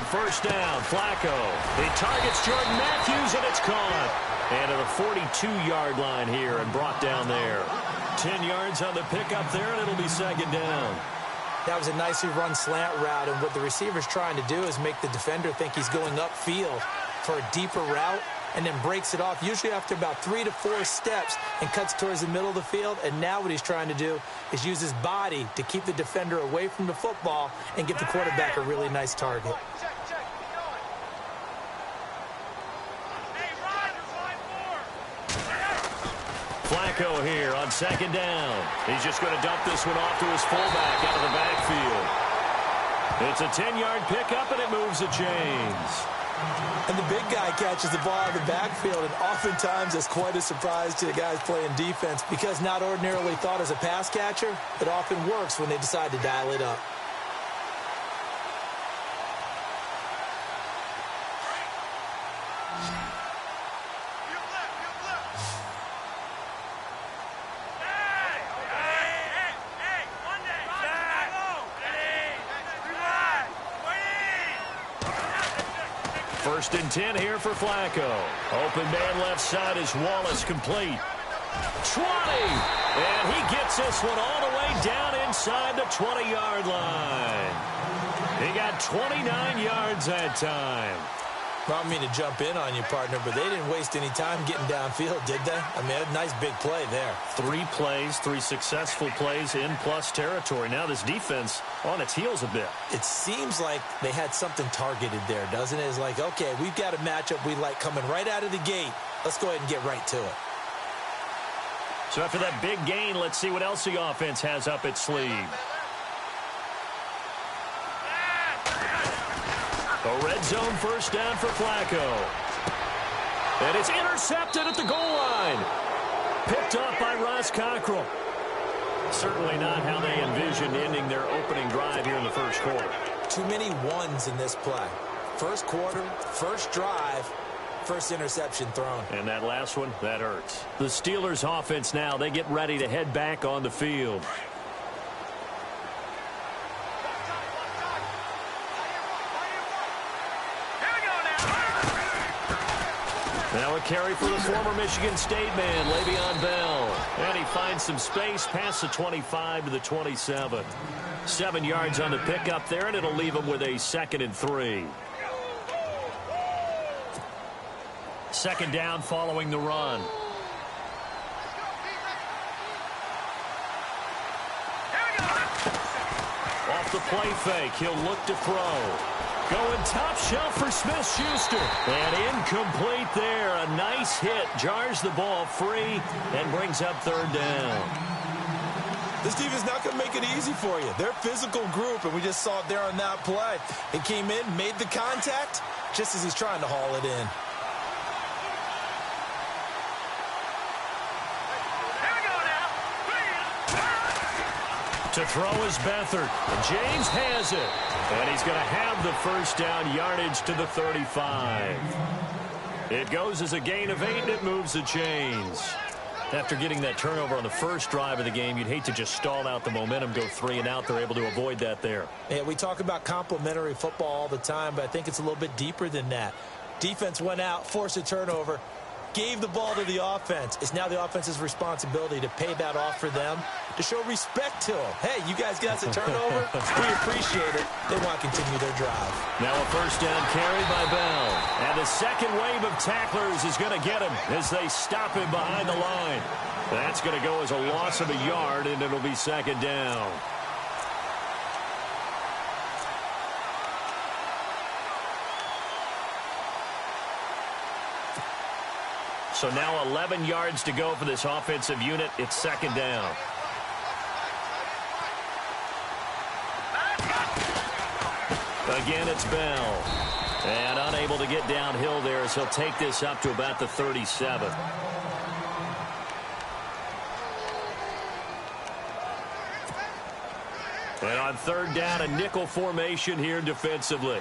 first down. Flacco. He targets Jordan Matthews, and it's caught. And to the 42-yard line here and brought down there. 10 yards on the pickup there, and it'll be second down. That was a nicely run slant route, and what the receiver's trying to do is make the defender think he's going upfield for a deeper route, and then breaks it off, usually after about 3 to 4 steps, and cuts towards the middle of the field. And now what he's trying to do is use his body to keep the defender away from the football and give the quarterback a really nice target. Flacco here on second down. He's just going to dump this one off to his fullback out of the backfield. It's a 10-yard pickup, and it moves the chains. And the big guy catches the ball out of the backfield, and oftentimes it's quite a surprise to the guys playing defense because not ordinarily thought as a pass catcher, it often works when they decide to dial it up. First and 10 here for Flacco. Open man left side is Wallace, complete. 20! And he gets this one all the way down inside the 20-yard line. He got 29 yards that time. Well, I don't mean to jump in on you, partner, but they didn't waste any time getting downfield, did they? I mean, a nice big play there. 3 plays, 3 successful plays in plus territory. Now this defense on its heels a bit. It seems like they had something targeted there, doesn't it? It's like, okay, we've got a matchup we like coming right out of the gate. Let's go ahead and get right to it. So after that big gain, let's see what else the offense has up its sleeve. A red zone first down for Flacco. And it's intercepted at the goal line. Picked up by Ross Cockrell. Certainly not how they envisioned ending their opening drive here in the first quarter. Too many ones in this play. First quarter, first drive, first interception thrown. And that last one, that hurts. The Steelers offense now, they get ready to head back on the field. Now a carry for the former Michigan State man, Le'Veon Bell. And he finds some space past the 25 to the 27. 7 yards on the pickup there, and it'll leave him with a 2nd and 3. Second down following the run. Off the play fake, he'll look to throw. Going top shelf for Smith-Schuster. And incomplete there. A nice hit. Jars the ball free and brings up third down. This defense not going to make it easy for you. They're a physical group, and we just saw it there on that play. It came in, made the contact, just as he's trying to haul it in. To throw is Beathard. And James has it. And he's going to have the first down yardage to the 35. It goes as a gain of 8, and it moves the chains. After getting that turnover on the first drive of the game, you'd hate to just stall out the momentum, go 3 and out. They're able to avoid that there. Yeah, we talk about complementary football all the time, but I think it's a little bit deeper than that. Defense went out, forced a turnover, gave the ball to the offense. It's now the offense's responsibility to pay that off for them, to show respect to them. Hey, you guys got us a turnover. We appreciate it. They want to continue their drive. Now a first down carry by Bell. And the second wave of tacklers is going to get him as they stop him behind the line. That's going to go as a loss of a yard, and it'll be second down. So now 11 yards to go for this offensive unit. It's second down. Again, it's Bell. And unable to get downhill there as he'll take this up to about the 37. And on third down, a nickel formation here defensively.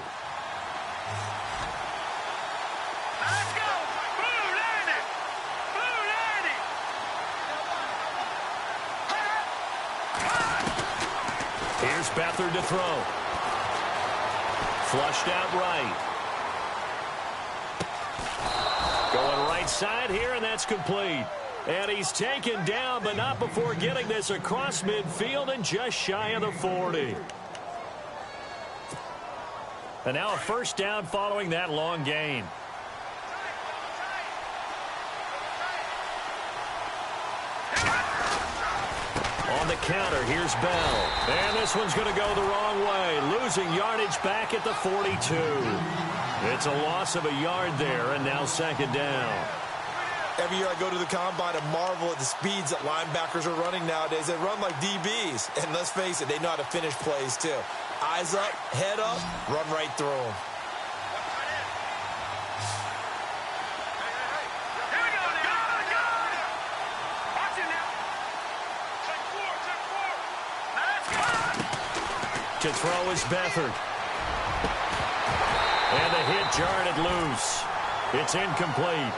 Here's Beathard to throw. Flushed out right. Going right side here, and that's complete. And he's taken down, but not before getting this across midfield and just shy of the 40. And now a first down following that long gain. On the counter, here's Bell. And this one's going to go the wrong way, losing yardage back at the 42. It's a loss of a yard there, and now second down. Every year I go to the combine and marvel at the speeds that linebackers are running nowadays. They run like DBs. And let's face it, they know how to finish plays too. Eyes up, head up, run right through them. To throw is Beathard. And the hit jarred it loose. It's incomplete.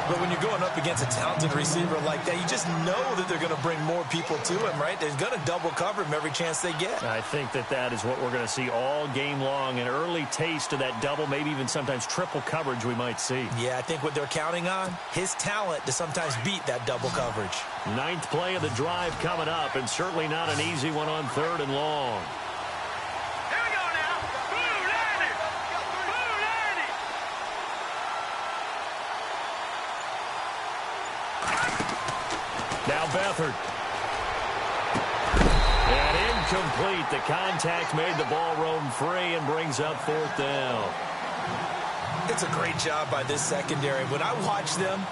But when you're going up against a talented receiver like that, you just know that they're going to bring more people to him, right? They're going to double cover him every chance they get. I think that is what we're going to see all game long. An early taste of that double, maybe even sometimes triple coverage we might see. Yeah, I think what they're counting on, his talent to sometimes beat that double coverage. Ninth play of the drive coming up, and certainly not an easy one on third and long. Now Beathard. And incomplete. The contact made the ball roam free and brings up fourth down. It's a great job by this secondary. When I watch them,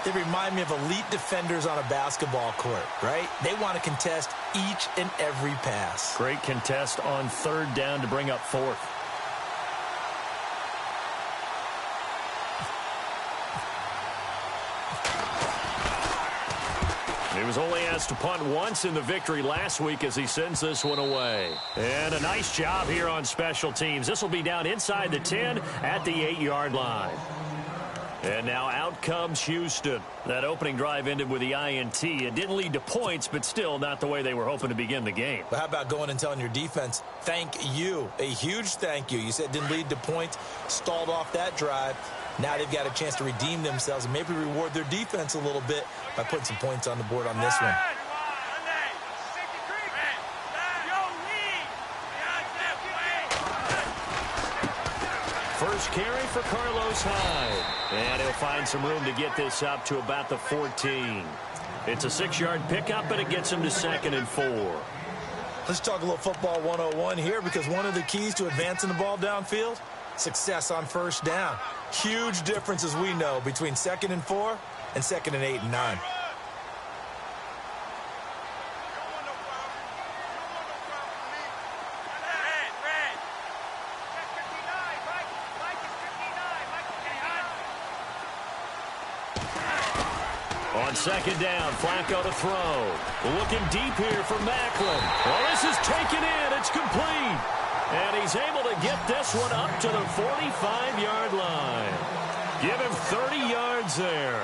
they remind me of elite defenders on a basketball court, right? They want to contest each and every pass. Great contest on third down to bring up fourth. He was only asked to punt once in the victory last week as he sends this one away. And a nice job here on special teams. This will be down inside the 10 at the 8-yard line. And now out comes Houston. That opening drive ended with the INT. It didn't lead to points, but still not the way they were hoping to begin the game. But how about going and telling your defense, thank you, a huge thank you. You said it didn't lead to points, stalled off that drive. Now they've got a chance to redeem themselves and maybe reward their defense a little bit by putting some points on the board on this one. First carry for Carlos Hyde. And he'll find some room to get this up to about the 14. It's a 6-yard pickup, and it gets him to 2nd and 4. Let's talk a little football 101 here, because one of the keys to advancing the ball downfield, success on first down. Huge difference, as we know, between 2nd and 4 and 2nd and 8 and 9. On second down, Flacco to throw. Looking deep here for Macklin. Well, this is taken in. It's complete. And he's able to get this one up to the 45-yard line. Give him 30 yards there.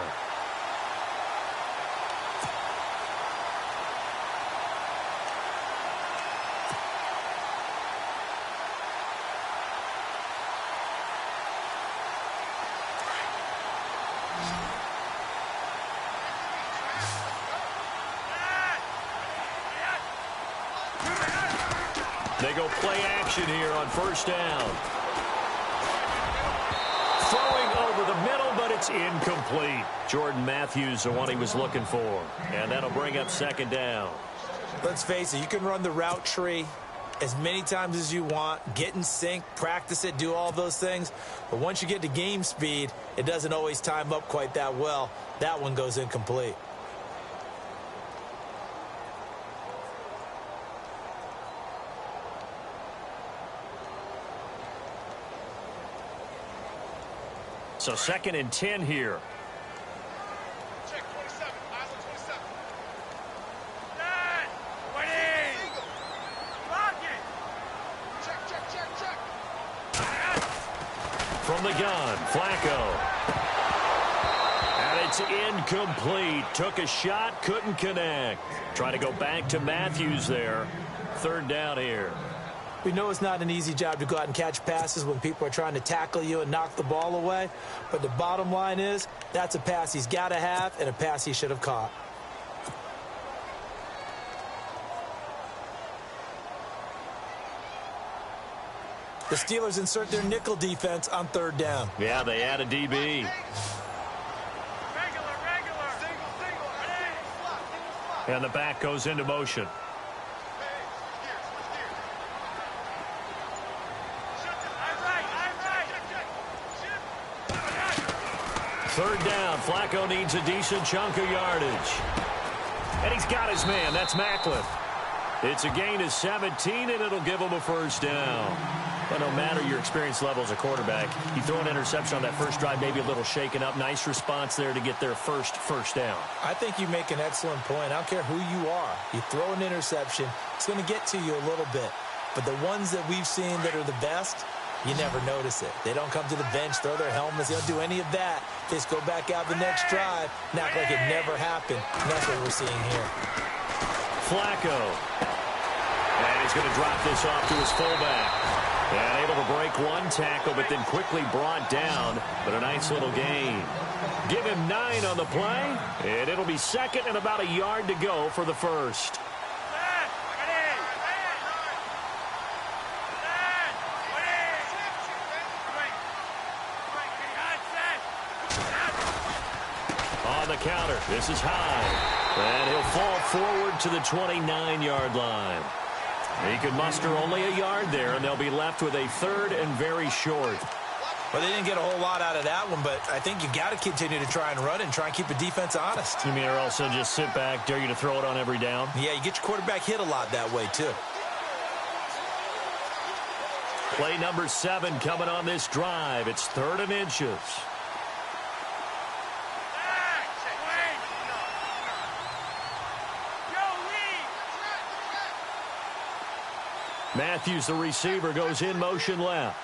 They go play action here on first down. Throwing over the middle, but it's incomplete. Jordan Matthews, the one he was looking for. And that'll bring up second down. Let's face it, you can run the route tree as many times as you want, get in sync, practice it, do all those things. But once you get to game speed, it doesn't always time up quite that well. That one goes incomplete. So 2nd and 10 here. Check 27. Eyes on 27. Check. From the gun, Flacco. And it's incomplete. Took a shot, couldn't connect. Trying to go back to Matthews there. Third down here. We know it's not an easy job to go out and catch passes when people are trying to tackle you and knock the ball away. But the bottom line is, that's a pass he's got to have and a pass he should have caught. The Steelers insert their nickel defense on 3rd down. Yeah, they add a DB. And the back goes into motion. Third down. Flacco needs a decent chunk of yardage. And he's got his man. That's Macklin. It's a gain of 17, and it'll give him a first down. But no matter your experience level as a quarterback, you throw an interception on that first drive, maybe a little shaken up. Nice response there to get their first down. I think you make an excellent point. I don't care who you are. You throw an interception, it's going to get to you a little bit. But the ones that we've seen that are the best, you never notice it. They don't come to the bench, throw their helmets. They don't do any of that. They just go back out the next drive and act like it never happened. And that's what we're seeing here. Flacco. And he's going to drop this off to his fullback. And able to break one tackle, but then quickly brought down. But a nice little gain. Give him 9 on the play. And it'll be second and about a yard to go for the first. On the counter, this is high. And he'll fall forward to the 29-yard line. He could muster only a yard there, and they'll be left with a 3rd and very short. Well, they didn't get a whole lot out of that one, but I think you've got to continue to try and run and try and keep the defense honest. You mean, or also just sit back, dare you to throw it on every down? Yeah, you get your quarterback hit a lot that way, too. Play number 7 coming on this drive. It's 3rd and inches. Matthews, the receiver, goes in motion left.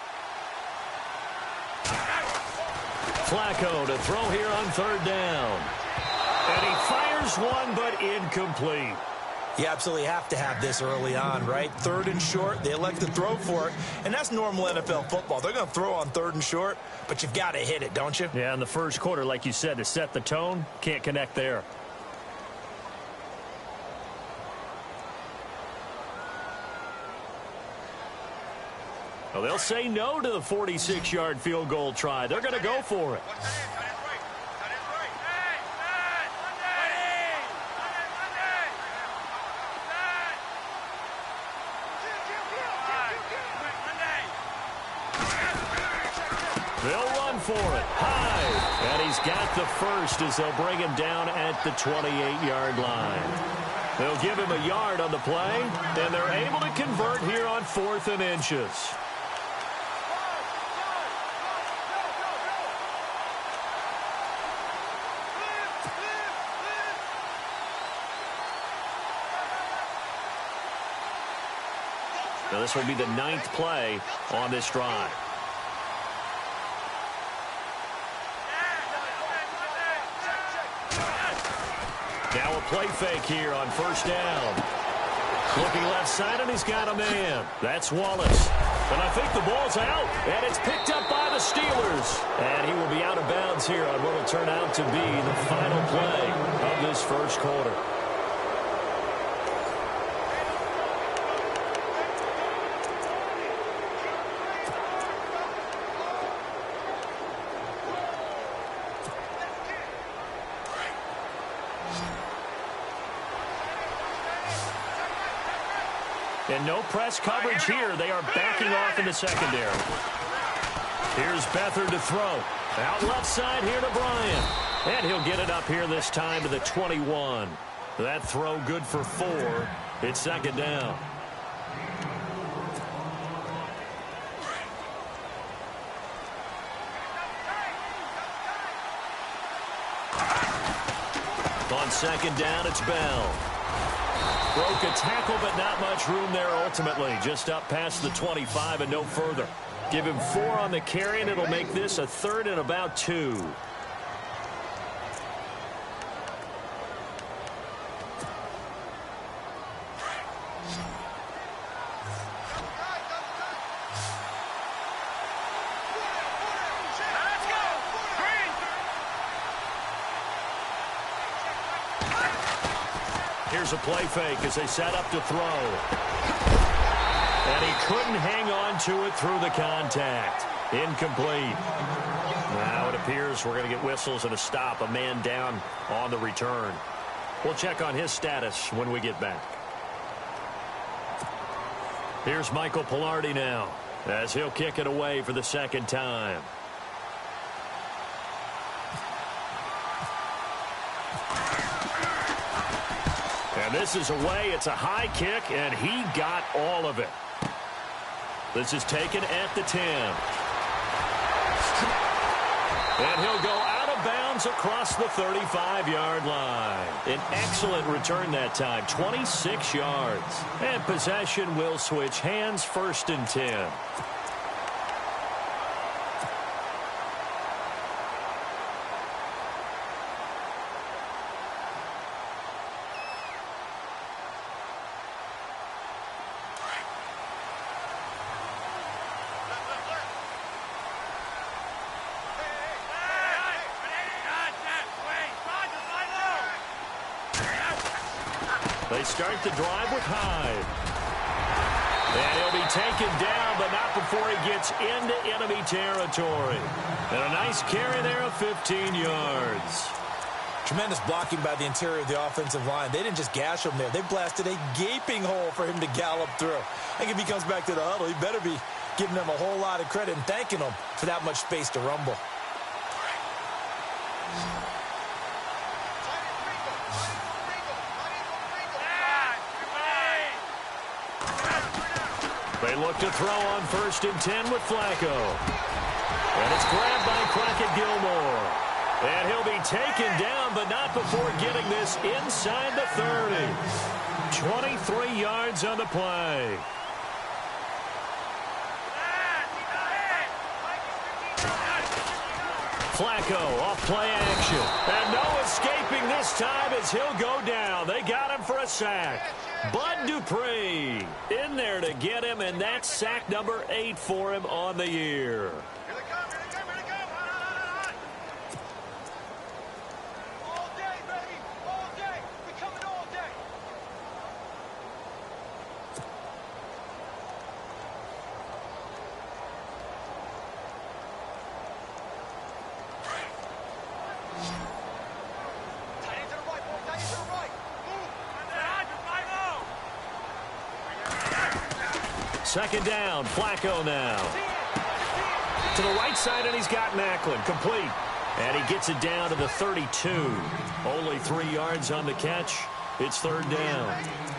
Flacco to throw here on 3rd down. And he fires one, but incomplete. You absolutely have to have this early on, right? 3rd and short, they elect to throw for it. And that's normal NFL football. They're going to throw on 3rd and short, but you've got to hit it, don't you? Yeah, in the first quarter, like you said, to set the tone, can't connect there. Well, they'll say no to the 46-yard field goal try. They're going to go for it. They'll run for it. High. And he's got the first as they'll bring him down at the 28-yard line. They'll give him a yard on the play, and they're able to convert here on 4th and inches. Now this will be the 9th play on this drive. Now a play fake here on 1st down. Looking left side, and he's got a man. That's Wallace. And I think the ball's out, and it's picked up by the Steelers. And he will be out of bounds here on what will turn out to be the final play of this first quarter. And no press coverage here. They are backing off in the secondary. Here's Beathard to throw. Out left side here to Bryant. And he'll get it up here this time to the 21. That throw good for 4. It's 2nd down. On 2nd down, it's Bell. Broke a tackle, but not much room there ultimately. Just up past the 25 and no further. Give him 4 on the carry, and it'll make this a 3rd and about 2. Here's a play fake as they set up to throw. And he couldn't hang on to it through the contact. Incomplete. Now it appears we're going to get whistles and a stop. A man down on the return. We'll check on his status when we get back. Here's Michael Pilardi now as he'll kick it away for the second time. And this is away. It's a high kick, and he got all of it. This is taken at the 10. And he'll go out of bounds across the 35-yard line. An excellent return that time, 26 yards. And possession will switch hands, 1st and 10. They start the drive with Hyde. And he'll be taken down, but not before he gets into enemy territory. And a nice carry there of 15 yards. Tremendous blocking by the interior of the offensive line. They didn't just gash him there. They blasted a gaping hole for him to gallop through. I think if he comes back to the huddle, he better be giving them a whole lot of credit and thanking them for that much space to rumble. They look to throw on 1st and 10 with Flacco. And it's grabbed by Crockett Gilmore. And he'll be taken down, but not before getting this inside the 30. 23 yards on the play. Flacco off play action. And no escaping this time as he'll go down. They got him for a sack. Bud Dupree in there to get him, and that's sack number 8 for him on the year. All day, baby. All day. We're coming all day. Tight end to the right, boy. Tight end to the right. Move. Second down, Flacco now. To the right side, and he's got Macklin. Complete. And he gets it down to the 32. Only 3 yards on the catch. It's 3rd down.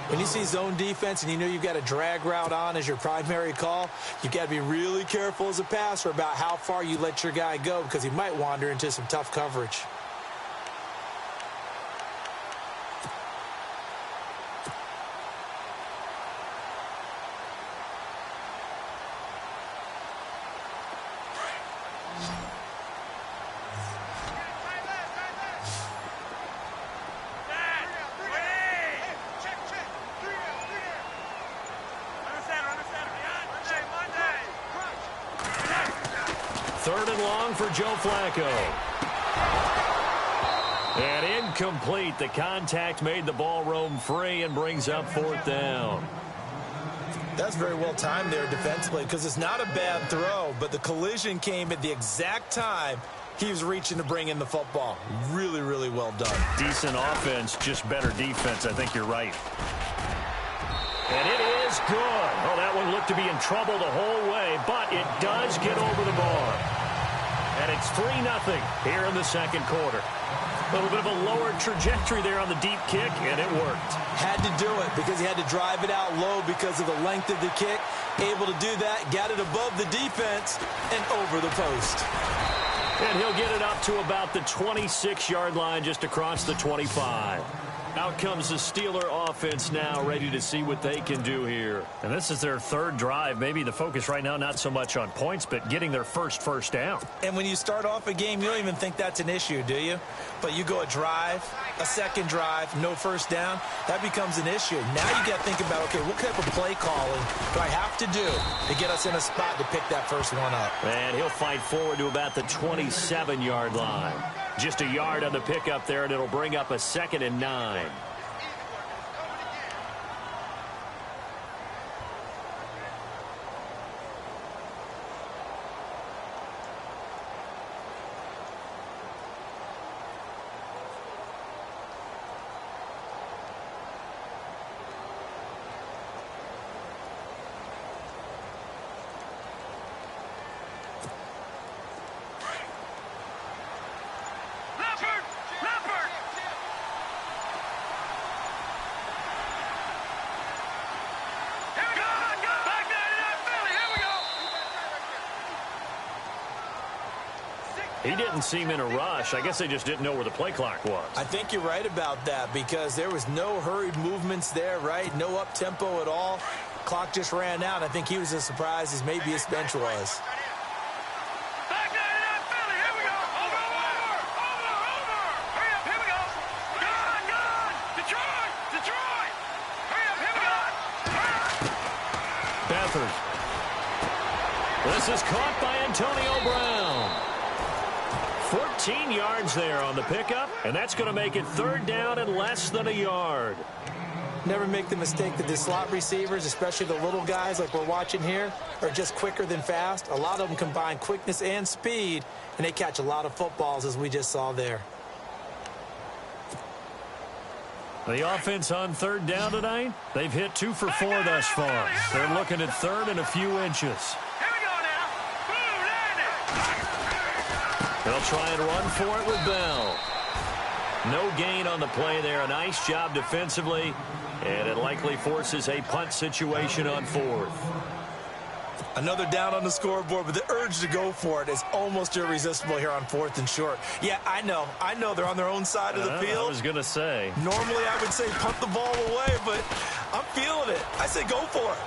When you see zone defense and you know you've got a drag route on as your primary call, you've got to be really careful as a passer about how far you let your guy go because he might wander into some tough coverage. Third and long for Joe Flacco. And incomplete. The contact made the ball roam free and brings up 4th down. That's very well timed there defensively because it's not a bad throw, but the collision came at the exact time he was reaching to bring in the football. Really, really well done. Decent offense, just better defense. I think you're right. And it is good. Oh, that one looked to be in trouble the whole way, but it does get over the bar. And it's 3-0 here in the second quarter. A little bit of a lower trajectory there on the deep kick, and it worked. Had to do it because he had to drive it out low because of the length of the kick. Able to do that, got it above the defense and over the post. And he'll get it up to about the 26-yard line, just across the 25. Out comes the Steeler offense now, ready to see what they can do here. And this is their 3rd drive. Maybe the focus right now, not so much on points, but getting their first down. And when you start off a game, you don't even think that's an issue, do you? But you go a drive, a second drive, no first down, that becomes an issue. Now you got to think about, okay, what type of play calling do I have to do to get us in a spot to pick that first one up? And he'll fight forward to about the 27-yard line. Just a yard on the pickup there, and it'll bring up a 2nd and 9. He didn't seem in a rush. I guess they just didn't know where the play clock was. I think you're right about that because there was no hurried movements there, right? No up-tempo at all. Clock just ran out. I think he was as surprised as maybe his bench was. Beathard. This is caught by Antonio Brown. 14 yards there on the pickup, and that's going to make it 3rd down and less than a yard. Never make the mistake that the slot receivers, especially the little guys like we're watching here, are just quicker than fast. A lot of them combine quickness and speed, and they catch a lot of footballs, as we just saw there. The offense on 3rd down tonight, they've hit 2 for 4 thus far. They're looking at 3rd and a few inches. They'll try and run for it with Bell. No gain on the play there. A nice job defensively, and it likely forces a punt situation on 4th. Another down on the scoreboard, but the urge to go for it is almost irresistible here on 4th and short. Yeah, I know they're on their own side of the field. I was going to say. Normally I would say punt the ball away, but I'm feeling it. I say go for it.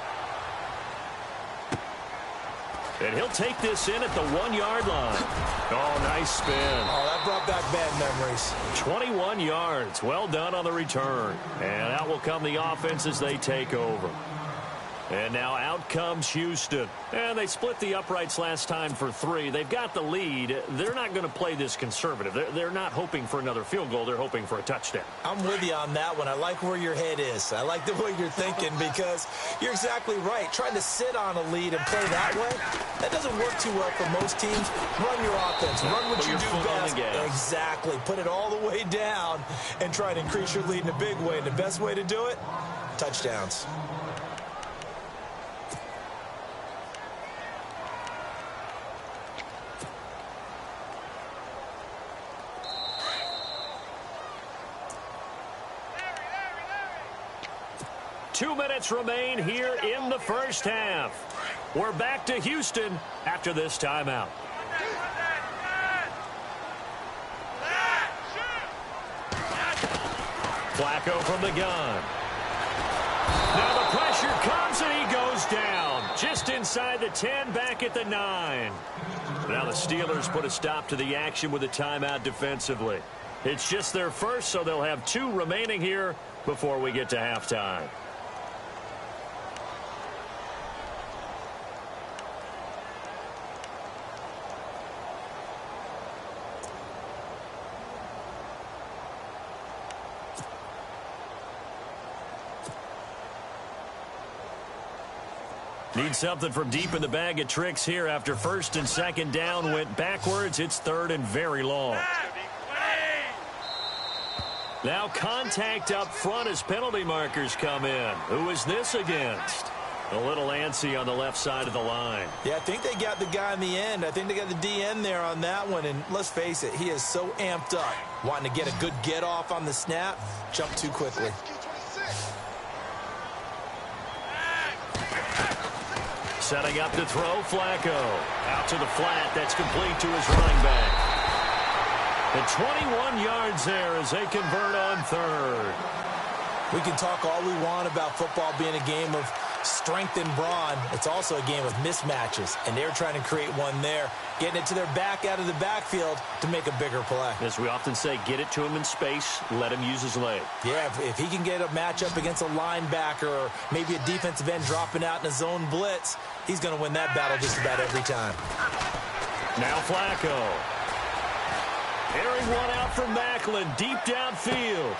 And he'll take this in at the 1-yard line. Oh, nice spin. Oh, that brought back bad memories. 21 yards. Well done on the return. And out will come the offense as they take over. And now out comes Houston. And they split the uprights last time for 3. They've got the lead. They're not going to play this conservative. They're not hoping for another field goal. They're hoping for a touchdown. I'm with you on that one. I like where your head is. I like the way you're thinking because you're exactly right. Trying to sit on a lead and play that way, that doesn't work too well for most teams. Run your offense. Run what you do best. Exactly. Put it all the way down and try to increase your lead in a big way. And the best way to do it, touchdowns. Two minutes remain here in the first half. We're back to Houston after this timeout. Flacco from the gun. Now the pressure comes and he goes down. Just inside the 10, back at the 9. Now the Steelers put a stop to the action with a timeout defensively. It's just their first, so they'll have 2 remaining here before we get to halftime. Need something from deep in the bag of tricks here after 1st and 2nd down went backwards. It's 3rd and very long. Now contact up front as penalty markers come in. Who is this against? A little antsy on the left side of the line. Yeah, I think they got the guy in the end. I think they got the DN there on that one. And let's face it, he is so amped up. Wanting to get a good get off on the snap. Jump too quickly. Setting up to throw, Flacco. Out to the flat. That's complete to his running back. And 21 yards there as they convert on 3rd. We can talk all we want about football being a game of strength and brawn. It's also a game of mismatches, and they're trying to create one there, getting it to their back out of the backfield to make a bigger play. As we often say, get it to him in space, let him use his leg. Yeah, if he can get a matchup against a linebacker or maybe a defensive end dropping out in a zone blitz, he's going to win that battle just about every time. Now Flacco. Airing one out from Macklin, deep downfield.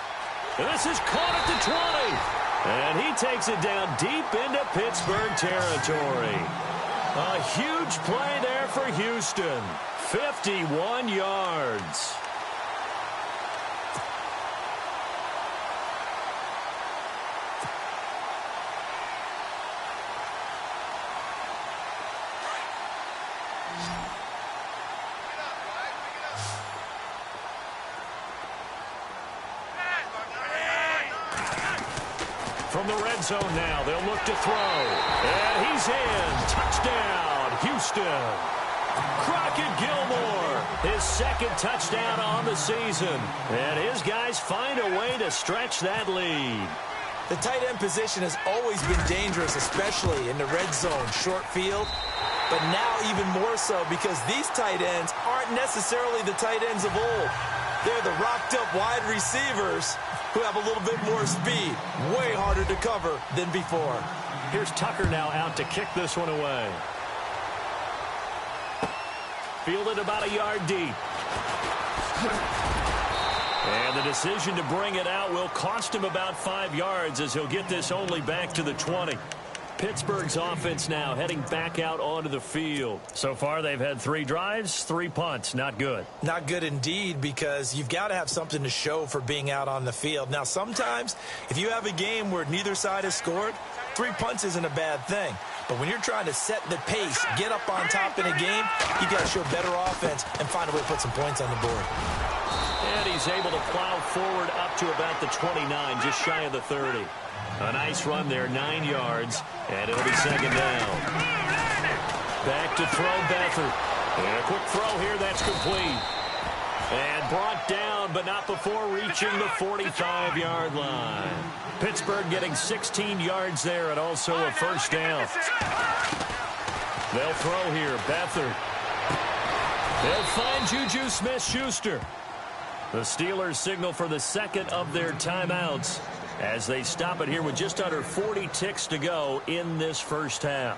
And this is caught at the 20. And he takes it down deep into Pittsburgh territory. A huge play there for Houston. 51 yards. From the red zone now, they'll look to throw. And he's in. Touchdown, Houston. Crockett Gilmore, his second touchdown on the season. And his guys find a way to stretch that lead. The tight end position has always been dangerous, especially in the red zone, short field. But now even more so because these tight ends aren't necessarily the tight ends of old. They're the rocked-up wide receivers who have a little bit more speed. Way harder to cover than before. Here's Tucker now out to kick this one away. Fielded about a yard deep. And the decision to bring it out will cost him about 5 yards as he'll get this only back to the 20. Pittsburgh's offense now heading back out onto the field. So far, they've had 3 drives, 3 punts. Not good. Not good indeed, because you've got to have something to show for being out on the field. Now, sometimes, if you have a game where neither side has scored, 3 punts isn't a bad thing. But when you're trying to set the pace, get up on top in a game, you've got to show better offense and find a way to put some points on the board. And he's able to plow forward up to about the 29, just shy of the 30. A nice run there, 9 yards, and it'll be second down. Back to throw Beathard. And a quick throw here, that's complete. And brought down, but not before reaching the 45-yard line. Pittsburgh getting 16 yards there and also a first down. They'll throw here, Beathard. They'll find Juju Smith-Schuster. The Steelers signal for the second of their timeouts as they stop it here with just under 40 ticks to go in this first half.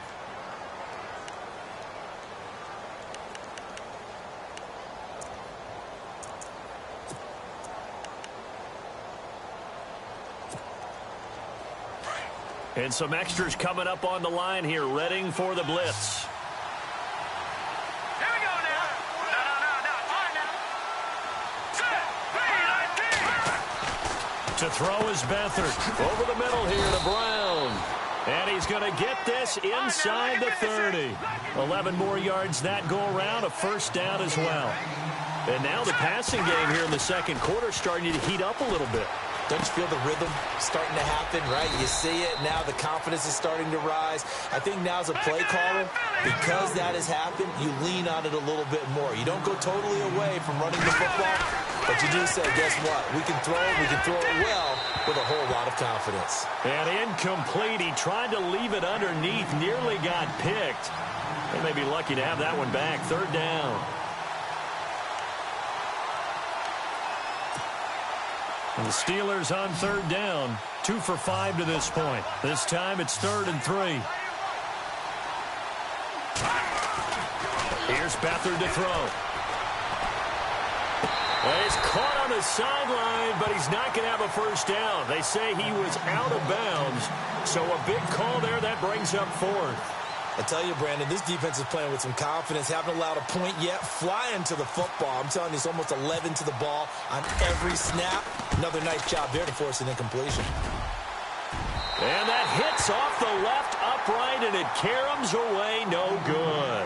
And some extras coming up on the line here, readying for the blitz. Here we go now. To throw is Beathard. Over the middle here to Brown. And he's going to get this inside the 30. 11 more yards that go around, a first down as well. And now the passing game here in the second quarter starting to heat up a little bit. Don't you feel the rhythm starting to happen, right? You see it. Now the confidence is starting to rise. I think now's a play caller. Because that has happened, you lean on it a little bit more. You don't go totally away from running the football, but you do say, guess what? We can throw it well with a whole lot of confidence. And incomplete. He tried to leave it underneath, nearly got picked. They may be lucky to have that one back. Third down. And the Steelers on third down, 2 for 5 to this point. This time it's 3rd and 3. Here's Beathard to throw. Well, he's caught on the sideline, but he's not going to have a first down. They say he was out of bounds, so a big call there that brings up 4th. I tell you, Brandon, this defense is playing with some confidence. Haven't allowed a point yet. Flying to the football. I'm telling you, it's almost 11 to the ball on every snap. Another nice job there to force an incompletion. And that hits off the left upright, and it caroms away. No good.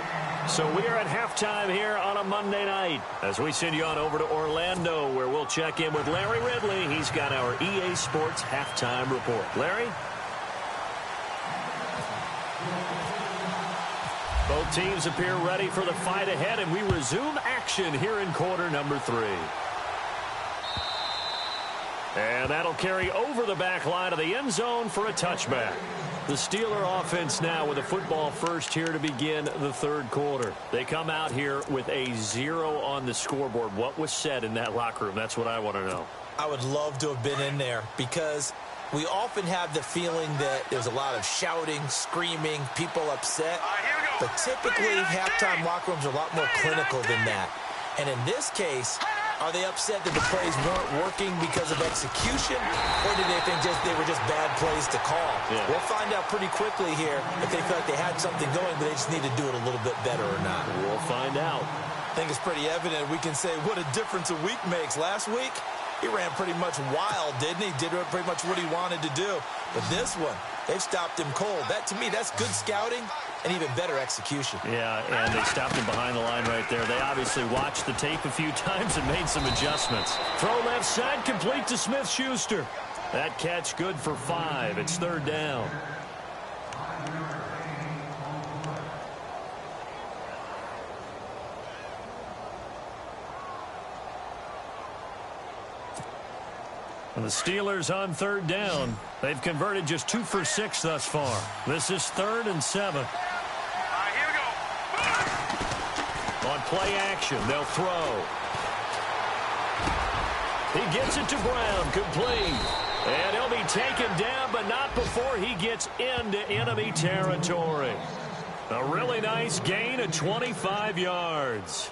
So we are at halftime here on a Monday night as we send you on over to Orlando, where we'll check in with Larry Ridley. He's got our EA Sports halftime report. Larry? Both teams appear ready for the fight ahead, and we resume action here in quarter number 3. And that'll carry over the back line of the end zone for a touchback. The Steeler offense now with a football first here to begin the third quarter. They come out here with a 0 on the scoreboard. What was said in that locker room? That's what I want to know. I would love to have been in there because we often have the feeling that there's a lot of shouting, screaming, people upset. But typically, halftime locker rooms are a lot more clinical than that. And in this case, are they upset that the plays weren't working because of execution? Or did they think they were just bad plays to call? Yeah. We'll find out pretty quickly here if they felt like they had something going, but they just need to do it a little bit better or not. We'll find out. I think it's pretty evident. We can say what a difference a week makes. Last week, he ran pretty much wild, didn't he? Did pretty much what he wanted to do. But this one, they've stopped him cold. That, to me, that's good scouting and even better execution. Yeah, and they stopped him behind the line right there. They obviously watched the tape a few times and made some adjustments. Throw left side, complete to Smith-Schuster. That catch good for 5. It's third down. And the Steelers on third down. They've converted just 2 for 6 thus far. This is 3rd and 7. All right, here we go. On play action, they'll throw. He gets it to Brown, complete. And he'll be taken down, but not before he gets into enemy territory. A really nice gain of 25 yards.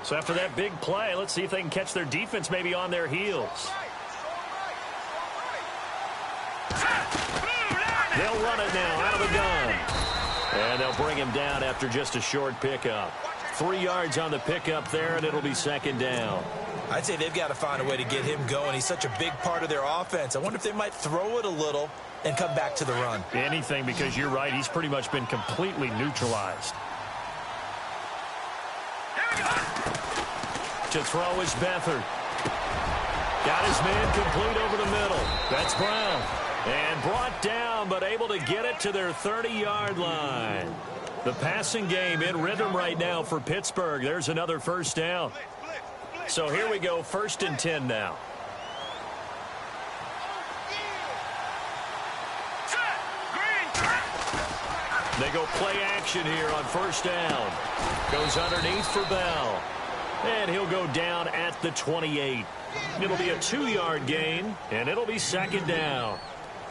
So after that big play, let's see if they can catch their defense maybe on their heels. They'll run it now out of the gun. And they'll bring him down after just a short pickup. 3 yards on the pickup there, and it'll be 2nd down. I'd say they've got to find a way to get him going. He's such a big part of their offense. I wonder if they might throw it a little and come back to the run. Anything, because you're right. He's pretty much been completely neutralized. To throw is Beathard. Got his man complete over the middle. That's Brown. And brought down, but able to get it to their 30-yard line. The passing game in rhythm right now for Pittsburgh. There's another 1st down. So here we go, 1st and 10 now. They go play action here on 1st down. Goes underneath for Bell. And he'll go down at the 28. It'll be a 2-yard gain, and it'll be 2nd down.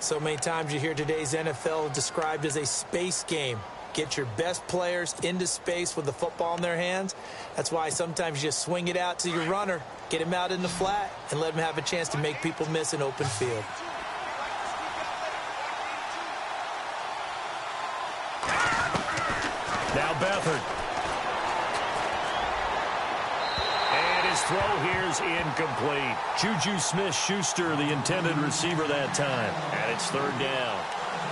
So many times you hear today's NFL described as a space game. Get your best players into space with the football in their hands. That's why sometimes you just swing it out to your runner, get him out in the flat, and let him have a chance to make people miss an open field. Now Beathard. And his throw here's incomplete. Juju Smith-Schuster, the intended receiver that time. And it's 3rd down.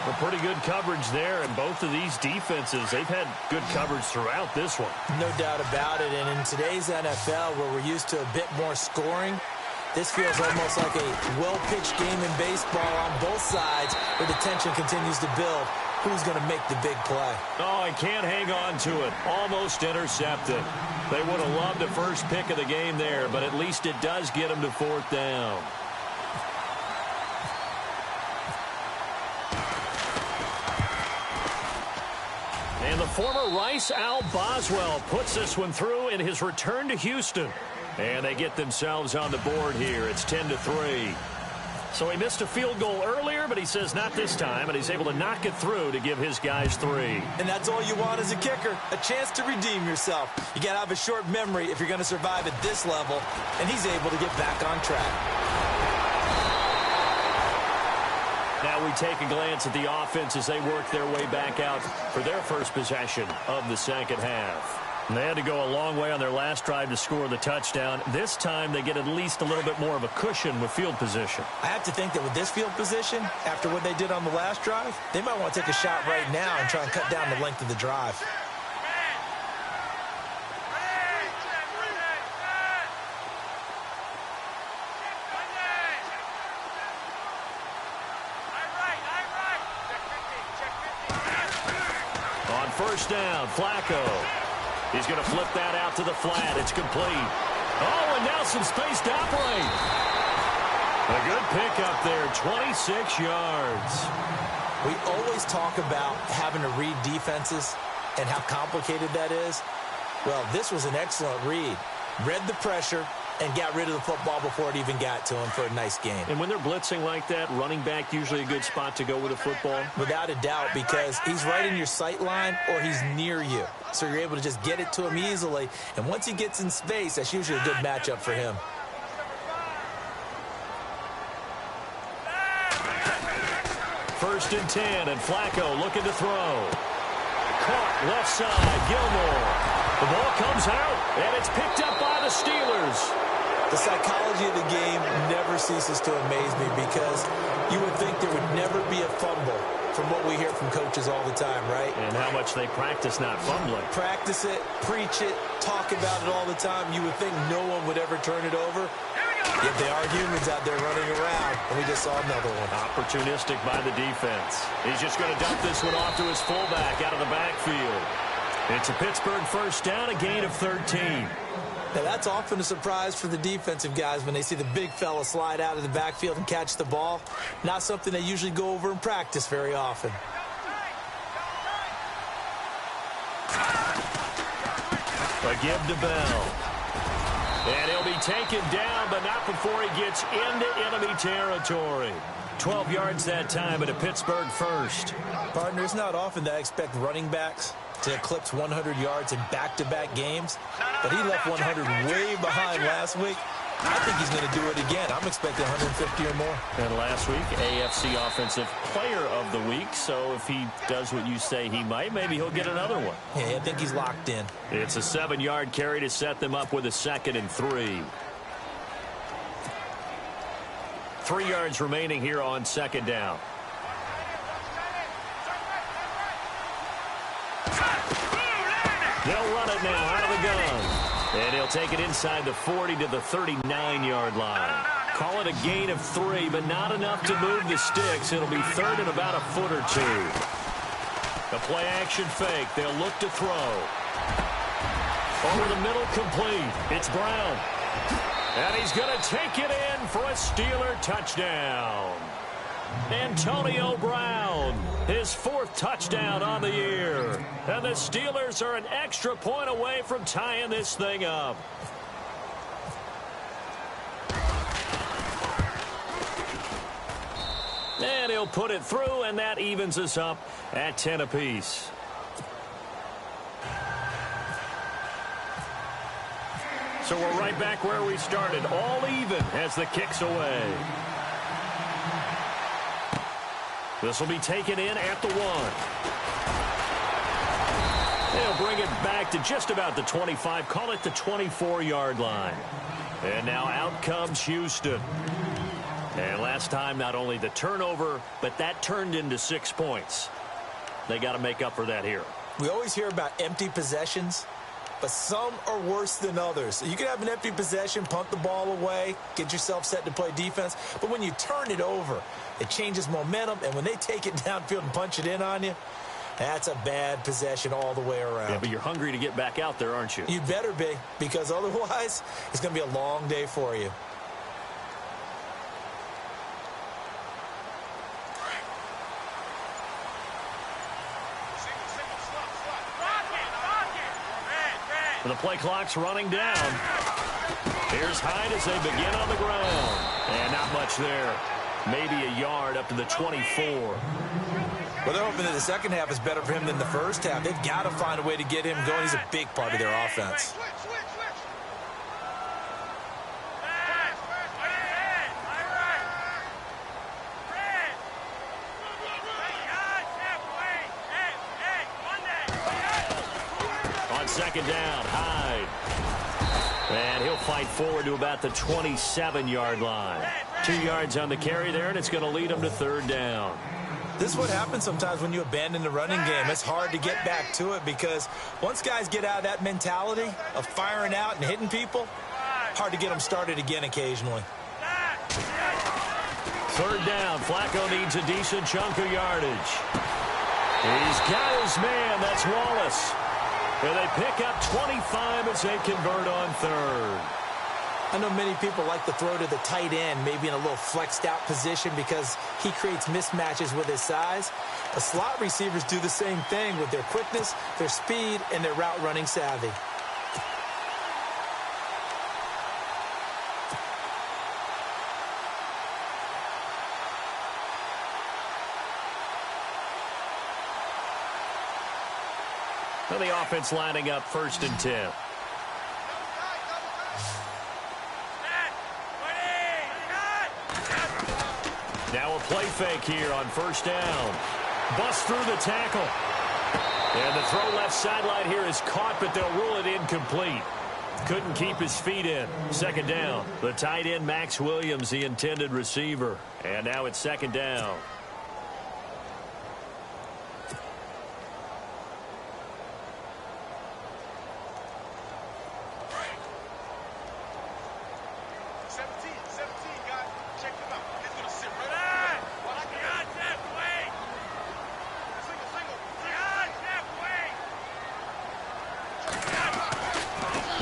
Well, pretty good coverage there, and both of these defenses, they've had good coverage throughout this one. No doubt about it, and in today's NFL, where we're used to a bit more scoring, this feels almost like a well-pitched game in baseball on both sides, where the tension continues to build. Who's going to make the big play? Oh, I can't hang on to it. Almost intercepted. They would have loved the first pick of the game there, but at least it does get them to 4th down. And the former Rice Al Boswell puts this one through in his return to Houston. And they get themselves on the board here. It's 10-3. So he missed a field goal earlier, but he says not this time, and he's able to knock it through to give his guys 3. And that's all you want as a kicker, a chance to redeem yourself. You got to have a short memory if you're going to survive at this level, and he's able to get back on track. Now we take a glance at the offense as they work their way back out for their first possession of the 2nd half. And they had to go a long way on their last drive to score the touchdown. This time they get at least a little bit more of a cushion with field position. I have to think that with this field position, after what they did on the last drive, they might want to take a shot right now and try and cut down the length of the drive. On 1st down, Flacco. He's going to flip that out to the flat. It's complete. Oh, and now some space to operate. A good pickup there, 26 yards. We always talk about having to read defenses and how complicated that is. Well, this was an excellent read. Read the pressure and got rid of the football before it even got to him for a nice game. And when they're blitzing like that, running back usually a good spot to go with the football? Without a doubt, because he's right in your sight line or he's near you. So you're able to just get it to him easily. And once he gets in space, that's usually a good matchup for him. First and 10, and Flacco looking to throw. Caught left side, Gilmore. The ball comes out, and it's picked up by the Steelers. The psychology of the game never ceases to amaze me because you would think there would never be a fumble from what we hear from coaches all the time, right? And how much they practice not fumbling. Practice it, preach it, talk about it all the time. You would think no one would ever turn it over. Yet they are humans out there running around, and we just saw another one. Opportunistic by the defense. He's just going to dump this one off to his fullback out of the backfield. It's a Pittsburgh first down, a gain of 13. Now, that's often a surprise for the defensive guys when they see the big fella slide out of the backfield and catch the ball. Not something they usually go over in practice very often. A give to Bell. And he'll be taken down, but not before he gets into enemy territory. 12 yards that time, at a Pittsburgh first. Partner, it's not often that I expect running backs to eclipse 100 yards in back-to-back games, but he left 100 way behind last week. I think he's going to do it again. I'm expecting 150 or more. And last week, AFC Offensive Player of the Week. So if he does what you say he might, maybe he'll get another one. Yeah, I think he's locked in. It's a 7-yard carry to set them up with a 2nd and 3. 3 yards remaining here on 2nd down. They'll run it now out of the gun. And he'll take it inside the 40 to the 39-yard line. Call it a gain of 3, but not enough to move the sticks. It'll be 3rd and about a foot or 2. A play-action fake. They'll look to throw. Over the middle, complete. It's Brown. And he's going to take it in for a Steeler touchdown. Antonio Brown, his 4th touchdown on the year. And the Steelers are an extra point away from tying this thing up. And he'll put it through, and that evens us up at 10 apiece. So we're right back where we started, all even as the kick's away. This will be taken in at the 1. They'll bring it back to just about the 25, call it the 24-yard line. And now out comes Houston. And last time, not only the turnover, but that turned into 6 points. They got to make up for that here. We always hear about empty possessions, but some are worse than others. You can have an empty possession, punt the ball away, get yourself set to play defense, but when you turn it over, it changes momentum, and when they take it downfield and punch it in on you, that's a bad possession all the way around. Yeah, but you're hungry to get back out there, aren't you? You better be, because otherwise, it's going to be a long day for you. The play clock's running down. Here's Hyde as they begin on the ground. And not much there. Maybe a yard up to the 24. Well, they're hoping that the second half is better for him than the first half. They've got to find a way to get him going. He's a big part of their offense. On 2nd down, Hyde. And he'll fight forward to about the 27-yard line. 2 yards on the carry there, and it's going to lead him to 3rd down. This is what happens sometimes when you abandon the running game. It's hard to get back to it because once guys get out of that mentality of firing out and hitting people, hard to get them started again occasionally. 3rd down. Flacco needs a decent chunk of yardage. He's got his man. That's Wallace. And they pick up 25 as they convert on 3rd. I know many people like to throw to the tight end, maybe in a little flexed out position because he creates mismatches with his size. The slot receivers do the same thing with their quickness, their speed, and their route running savvy. And the offense lining up 1st and 10. Now a play fake here on 1st down. Bust through the tackle. And the throw left sideline here is caught, but they'll rule it incomplete. Couldn't keep his feet in. 2nd down. The tight end, Max Williams, the intended receiver. And now it's 2nd down.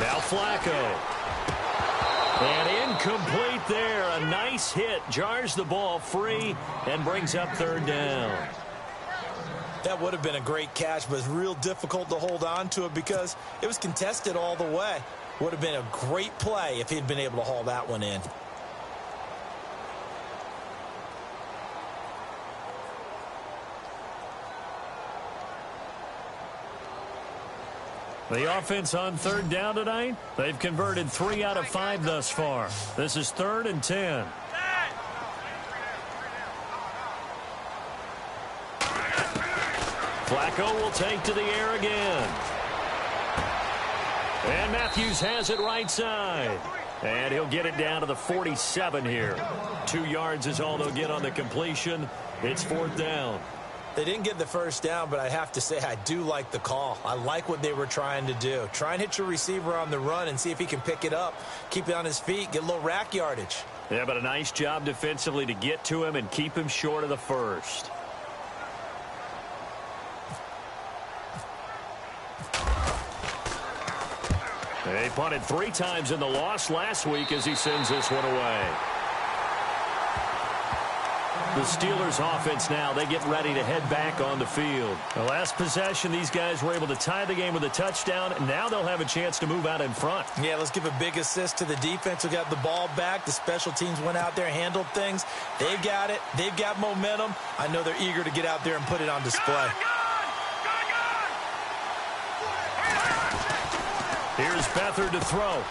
Now Flacco. And incomplete there. A nice hit. Jars the ball free and brings up third down. That would have been a great catch, but it's real difficult to hold on to it because it was contested all the way. Would have been a great play if he'd been able to haul that one in. The offense on third down tonight, they've converted 3 out of 5 thus far. This is 3rd and 10. Flacco will take to the air again. And Matthews has it right side. And he'll get it down to the 47 here. 2 yards is all they'll get on the completion. It's 4th down. They didn't get the first down, but I have to say I do like the call. I like what they were trying to do. Try and hit your receiver on the run and see if he can pick it up. Keep it on his feet, get a little rack yardage. Yeah, but a nice job defensively to get to him and keep him short of the first. They punted 3 times in the loss last week as he sends this one away. The Steelers offense now, they get ready to head back on the field. The last possession, these guys were able to tie the game with a touchdown. Now they'll have a chance to move out in front. Yeah, let's give a big assist to the defense who got the ball back. The special teams went out there, handled things. They've got it. They've got momentum. I know they're eager to get out there and put it on display. Here's Beathard to throw.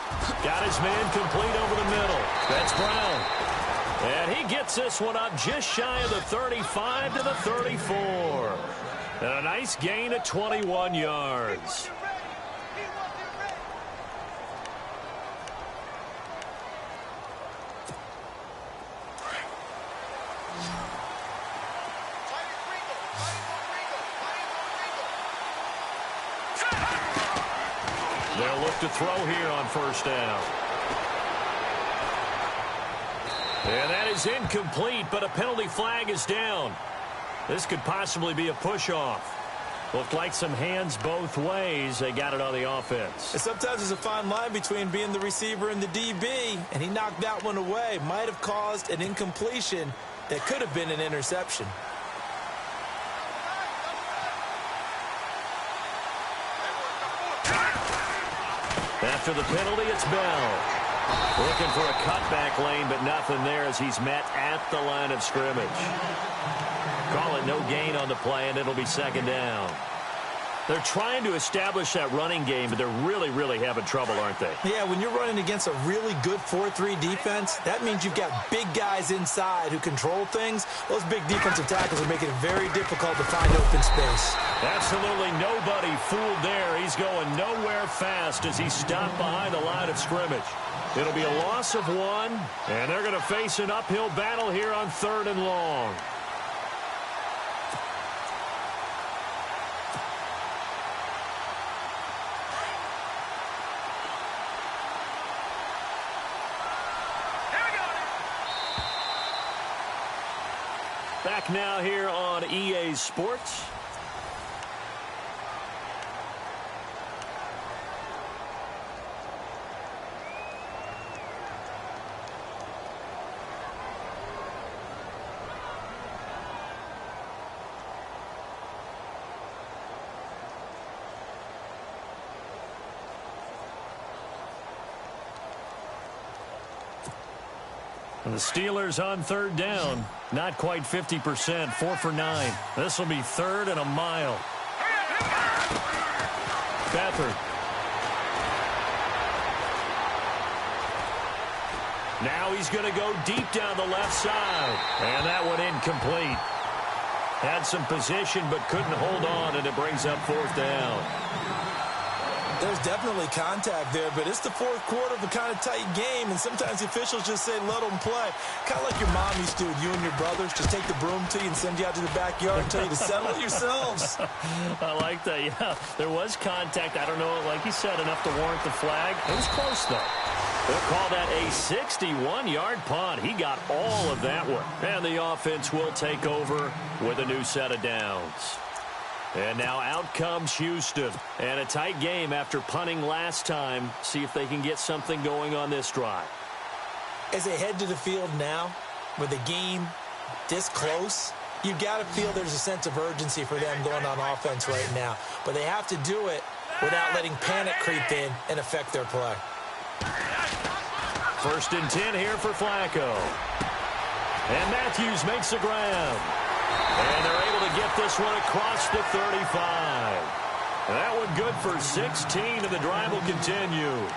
Got his man complete over the middle. That's Brown. And he gets this one up just shy of the 35 to the 34. And a nice gain of 21 yards. They'll look to throw here on first down. And that is incomplete, but a penalty flag is down. This could possibly be a push-off. Looked like some hands both ways. They got it on the offense. And sometimes there's a fine line between being the receiver and the DB, and he knocked that one away. Might have caused an incompletion that could have been an interception. After the penalty, it's Bell. Looking for a cutback lane, but nothing there as he's met at the line of scrimmage. Call it no gain on the play, and it'll be second down. They're trying to establish that running game, but they're really having trouble, aren't they? Yeah, when you're running against a really good 4-3 defense, that means you've got big guys inside who control things. Those big defensive tackles are making it very difficult to find open space. Absolutely nobody fooled there. He's going nowhere fast as he's stopped behind the line of scrimmage. It'll be a loss of 1, and they're going to face an uphill battle here on 3rd and long. Back now here on EA Sports. The Steelers on third down. Not quite 50%. 4 for 9. This will be 3rd and a mile. Beathard. Now he's going to go deep down the left side. And that one incomplete. Had some position but couldn't hold on, and it brings up 4th down. There's definitely contact there, but it's the 4th quarter of a kind of tight game, and sometimes the officials just say, let them play. Kind of like your mom used to with you and your brothers. Just take the broom to you and send you out to the backyard and tell you to settle it yourselves. I like that, yeah. There was contact. I don't know, like you said, enough to warrant the flag. It was close, though. They'll call that a 61-yard punt. He got all of that one. And the offense will take over with a new set of downs. And now out comes Houston. And a tight game after punting last time. See if they can get something going on this drive. As they head to the field now, with the game this close, you've got to feel there's a sense of urgency for them going on offense right now. But they have to do it without letting panic creep in and affect their play. 1st and 10 here for Flacco. And Matthews makes the grab. And they're able to get this one across the 35. That one good for 16, and the drive will continue.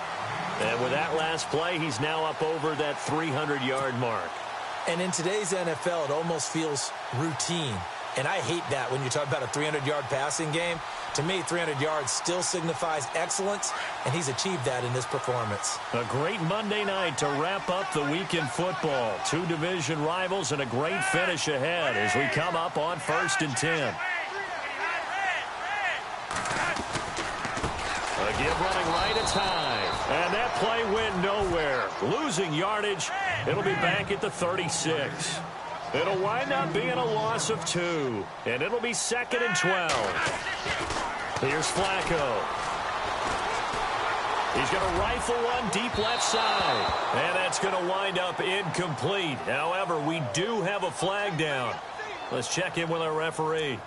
And with that last play, he's now up over that 300-yard mark. And in today's NFL, it almost feels routine. And I hate that when you talk about a 300-yard passing game. To me, 300 yards still signifies excellence, and he's achieved that in this performance. A great Monday night to wrap up the week in football. 2 division rivals and a great finish ahead as we come up on 1st and 10. A give running right, it's high. And that play went nowhere. Losing yardage. It'll be back at the 36. It'll wind up being a loss of 2. And it'll be 2nd and 12. Here's Flacco. He's going to rifle one deep left side. And that's going to wind up incomplete. However, we do have a flag down. Let's check in with our referee.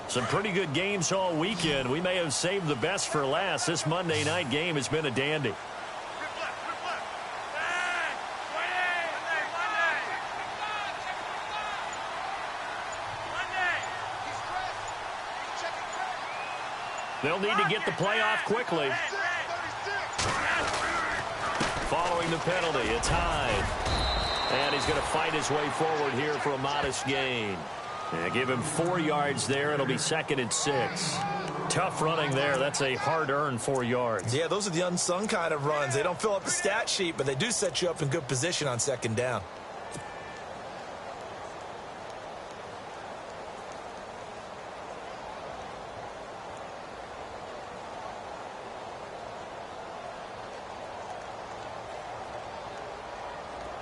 Some pretty good games all weekend. We may have saved the best for last. This Monday night game has been a dandy. They'll need to get the play off quickly. Following the penalty, it's Hyde. And he's going to fight his way forward here for a modest gain. Yeah, give him 4 yards there. It'll be 2nd and 6. Tough running there. That's a hard-earned 4 yards. Yeah, those are the unsung kind of runs. They don't fill up the stat sheet, but they do set you up in good position on 2nd down.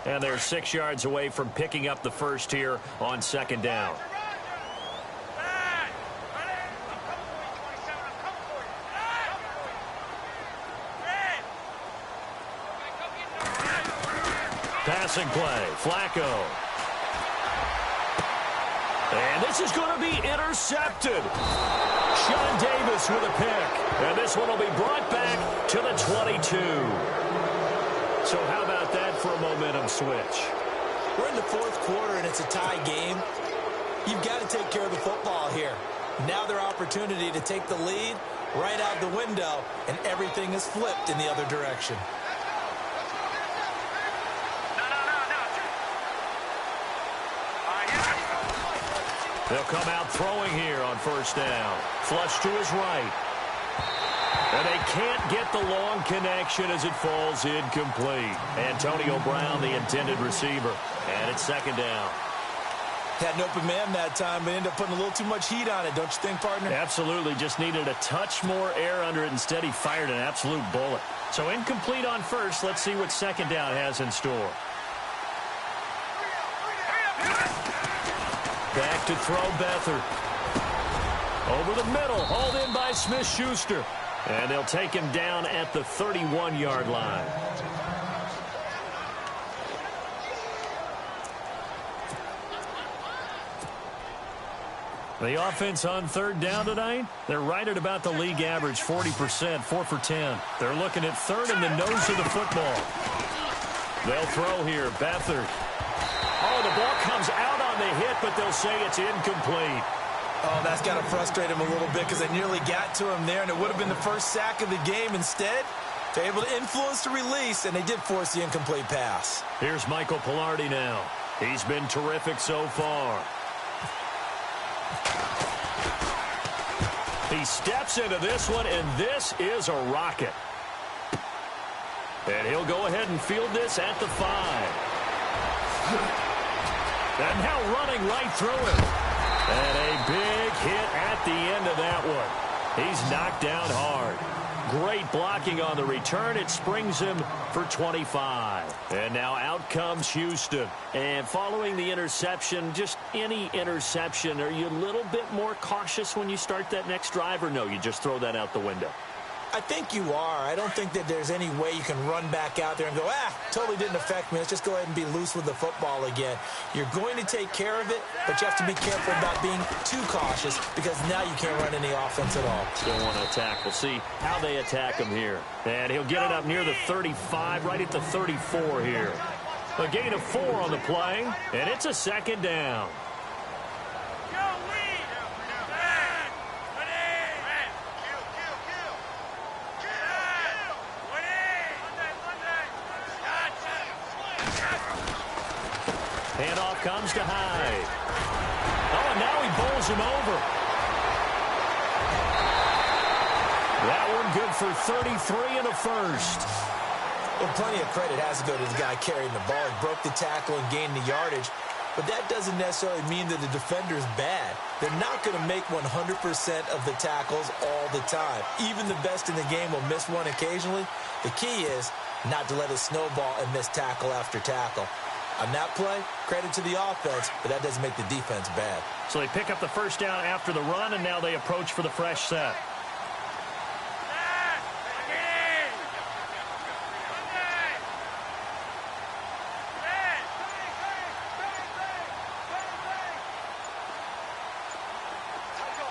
And they're 6 yards away from picking up the first here on 2nd down. Passing play, Flacco. And this is going to be intercepted. Sean Davis with a pick. And this one will be brought back to the 22. So how about that for a momentum switch? We're in the 4th quarter, and it's a tie game. You've got to take care of the football here. Now their opportunity to take the lead right out the window, and everything is flipped in the other direction. They'll come out throwing here on 1st down. Flush to his right. And they can't get the long connection as it falls incomplete. Antonio Brown, the intended receiver. And it's 2nd down. Had an open man that time, but ended up putting a little too much heat on it, don't you think, partner? Absolutely. Just needed a touch more air under it. Instead, he fired an absolute bullet. So incomplete on 1st. Let's see what 2nd down has in store. Back to throw Beathard. Over the middle, hauled in by Smith-Schuster. And they'll take him down at the 31-yard line. The offense on 3rd down tonight, they're right at about the league average, 40%, 4 for 10. They're looking at 3rd in the nose of the football. They'll throw here, Beathard. Oh, the ball comes out on the hit, but they'll say it's incomplete. Oh, that's got to frustrate him a little bit because they nearly got to him there, and it would have been the first sack of the game. Instead, they're able to influence the release, and they did force the incomplete pass. Here's Michael Pilardi now. He's been terrific so far. He steps into this one, and this is a rocket. And he'll go ahead and field this at the 5. And now running right through it. And a big hit at the end of that one. He's knocked down hard. Great blocking on the return. It springs him for 25. And now out comes Houston. And following the interception, just any interception, are you a little bit more cautious when you start that next drive, or no, you just throw that out the window? I think you are. I don't think that there's any way you can run back out there and go, totally didn't affect me. Let's just go ahead and be loose with the football again. You're going to take care of it, but you have to be careful about being too cautious because now you can't run any offense at all. Still want to attack. We'll see how they attack him here. And he'll get it up near the 35, right at the 34 here. A gain of 4 on the play, and it's a second down. Handoff comes to Hyde. Oh, and now he bowls him over. That one good for 33 and a first. Well, plenty of credit has to go to the guy carrying the ball. He broke the tackle and gained the yardage. But that doesn't necessarily mean that the defender is bad. They're not going to make 100% of the tackles all the time. Even the best in the game will miss one occasionally. The key is not to let it snowball and miss tackle after tackle. On that play, credit to the offense, but that doesn't make the defense bad. So they pick up the first down after the run, and now they approach for the fresh set.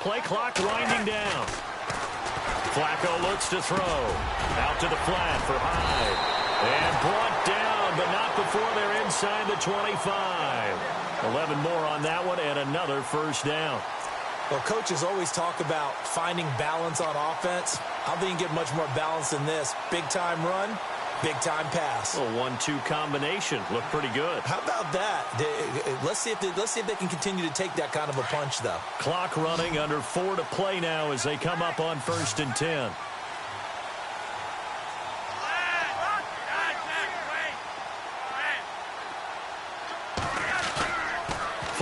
Play clock winding down. Flacco looks to throw. Out to the flat for Hyde. And brought down, but not before they're inside the 25. 11 more on that one, and another first down. Well, coaches always talk about finding balance on offense. How they can get much more balance than this? Big-time run, big-time pass. A 1-2 combination. Looked pretty good. How about that? Let's see if they can continue to take that kind of a punch, though. Clock running, under 4 to play now as they come up on 1st and 10.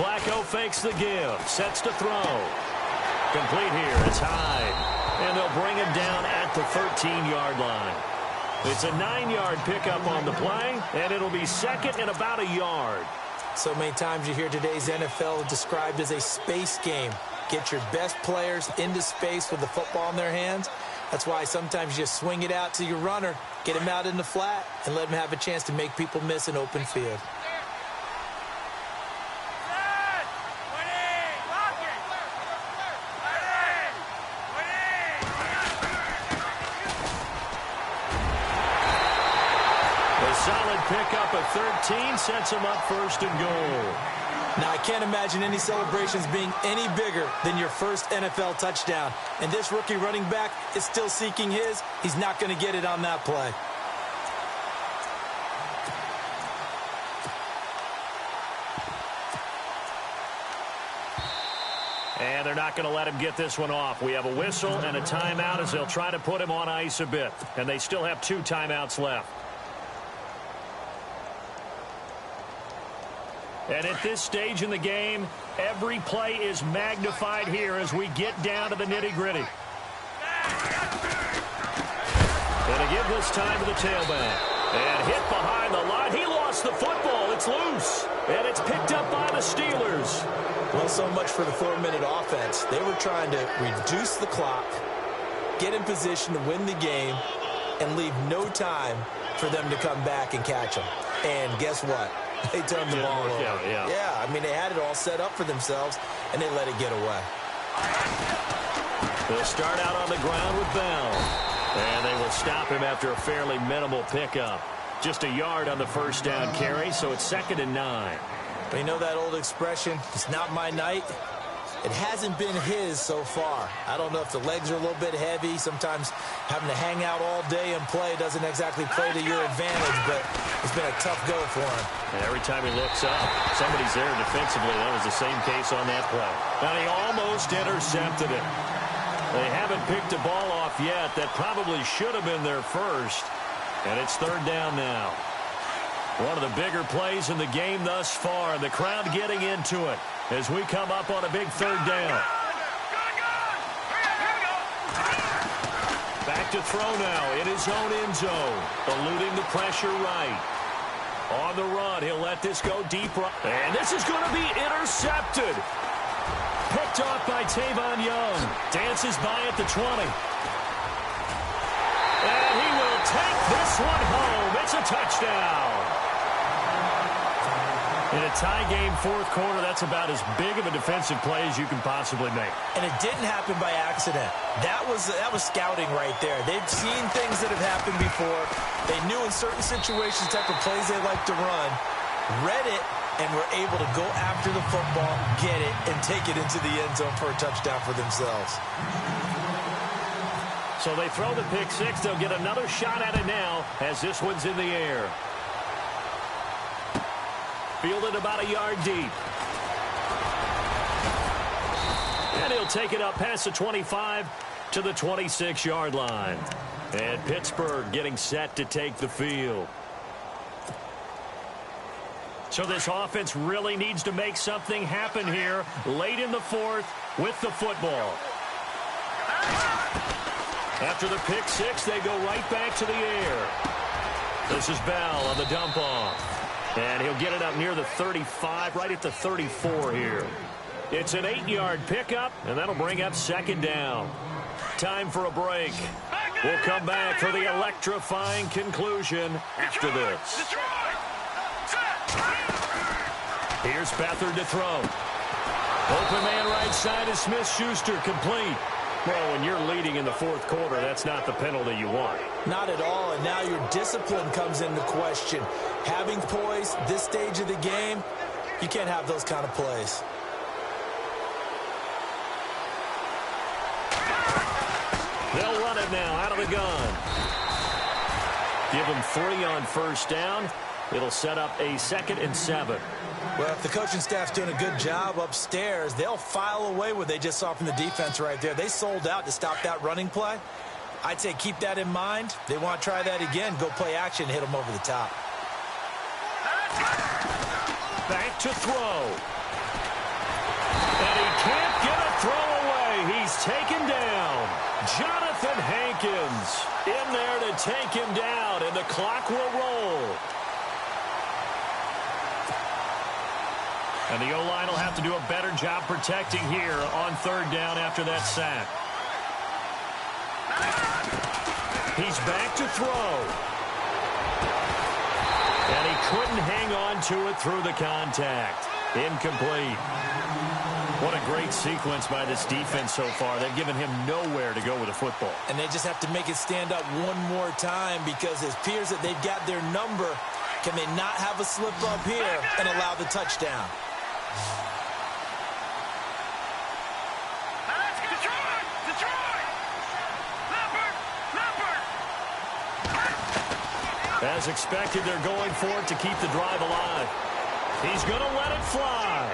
Flacco fakes the give, sets to throw. Complete here, it's Hyde. And they'll bring him down at the 13-yard line. It's a 9-yard pickup on the play, and it'll be second and about a yard. So many times you hear today's NFL described as a space game. Get your best players into space with the football in their hands. That's why sometimes you just swing it out to your runner, get him out in the flat, and let him have a chance to make people miss an open field. Pick up a 13, sets him up 1st and goal. Now, I can't imagine any celebrations being any bigger than your first NFL touchdown. And this rookie running back is still seeking his. He's not going to get it on that play. And they're not going to let him get this one off. We have a whistle and a timeout as they'll try to put him on ice a bit. And they still have 2 timeouts left. And at this stage in the game, every play is magnified here as we get down to the nitty-gritty. And to give this time to the tailback. And hit behind the line. He lost the football. It's loose. And it's picked up by the Steelers. Well, so much for the 4-minute offense. They were trying to reduce the clock, get in position to win the game, and leave no time for them to come back and catch them. And guess what? They turned the ball over. Yeah, I mean, they had it all set up for themselves, and they let it get away. They'll start out on the ground with Bell. And they will stop him after a fairly minimal pickup. Just a yard on the first down carry, so it's 2nd and 9. But you know that old expression, it's not my night? It hasn't been his so far. I don't know if the legs are a little bit heavy. Sometimes having to hang out all day and play doesn't exactly play to your advantage, but it's been a tough go for him. And every time he looks up, somebody's there defensively. That was the same case on that play. And he almost intercepted it. They haven't picked a ball off yet. That probably should have been their first. And it's third down now. One of the bigger plays in the game thus far. The crowd getting into it as we come up on a big third down. Back to throw now in his own end zone. Eluding the pressure right. On the run, he'll let this go deep. And this is going to be intercepted. Picked off by Tavon Young. Dances by at the 20. And he will take this one home. It's a touchdown. In a tie game fourth quarter, that's about as big of a defensive play as you can possibly make. And it didn't happen by accident. That was scouting right there. They've seen things that have happened before. They knew in certain situations the type of plays they like to run, read it, and were able to go after the football, get it, and take it into the end zone for a touchdown for themselves. So they throw the pick six. They'll get another shot at it now as this one's in the air. Fielded about a yard deep. And he'll take it up past the 25 to the 26-yard line. And Pittsburgh getting set to take the field. So this offense really needs to make something happen here late in the fourth with the football. After the pick six, they go right back to the air. This is Bell on the dump off. And he'll get it up near the 35, right at the 34 here. It's an 8-yard pickup, and that'll bring up second down. Time for a break. We'll come back for the electrifying conclusion after this. Here's Beathard to throw. Open man right side is Smith-Schuster, complete. Well, when you're leading in the fourth quarter, that's not the penalty you want. Not at all, and now your discipline comes into question. Having poise this stage of the game, you can't have those kind of plays. They'll run it now out of the gun. Give them 3 on first down. It'll set up a 2nd and 7. Well, if the coaching staff's doing a good job upstairs, they'll file away what they just saw from the defense right there. They sold out to stop that running play. I'd say keep that in mind. They want to try that again. Go play action, hit them over the top. Back to throw. And he can't get a throw away. He's taken down. Jonathan Hankins in there to take him down, and the clock will roll. And the O-line will have to do a better job protecting here on third down after that sack. He's back to throw. And he couldn't hang on to it through the contact. Incomplete. What a great sequence by this defense so far. They've given him nowhere to go with the football. And they just have to make it stand up one more time because it appears that they've got their number. Can they not have a slip up here and allow the touchdown? As expected, they're going for it to keep the drive alive. He's going to let it fly.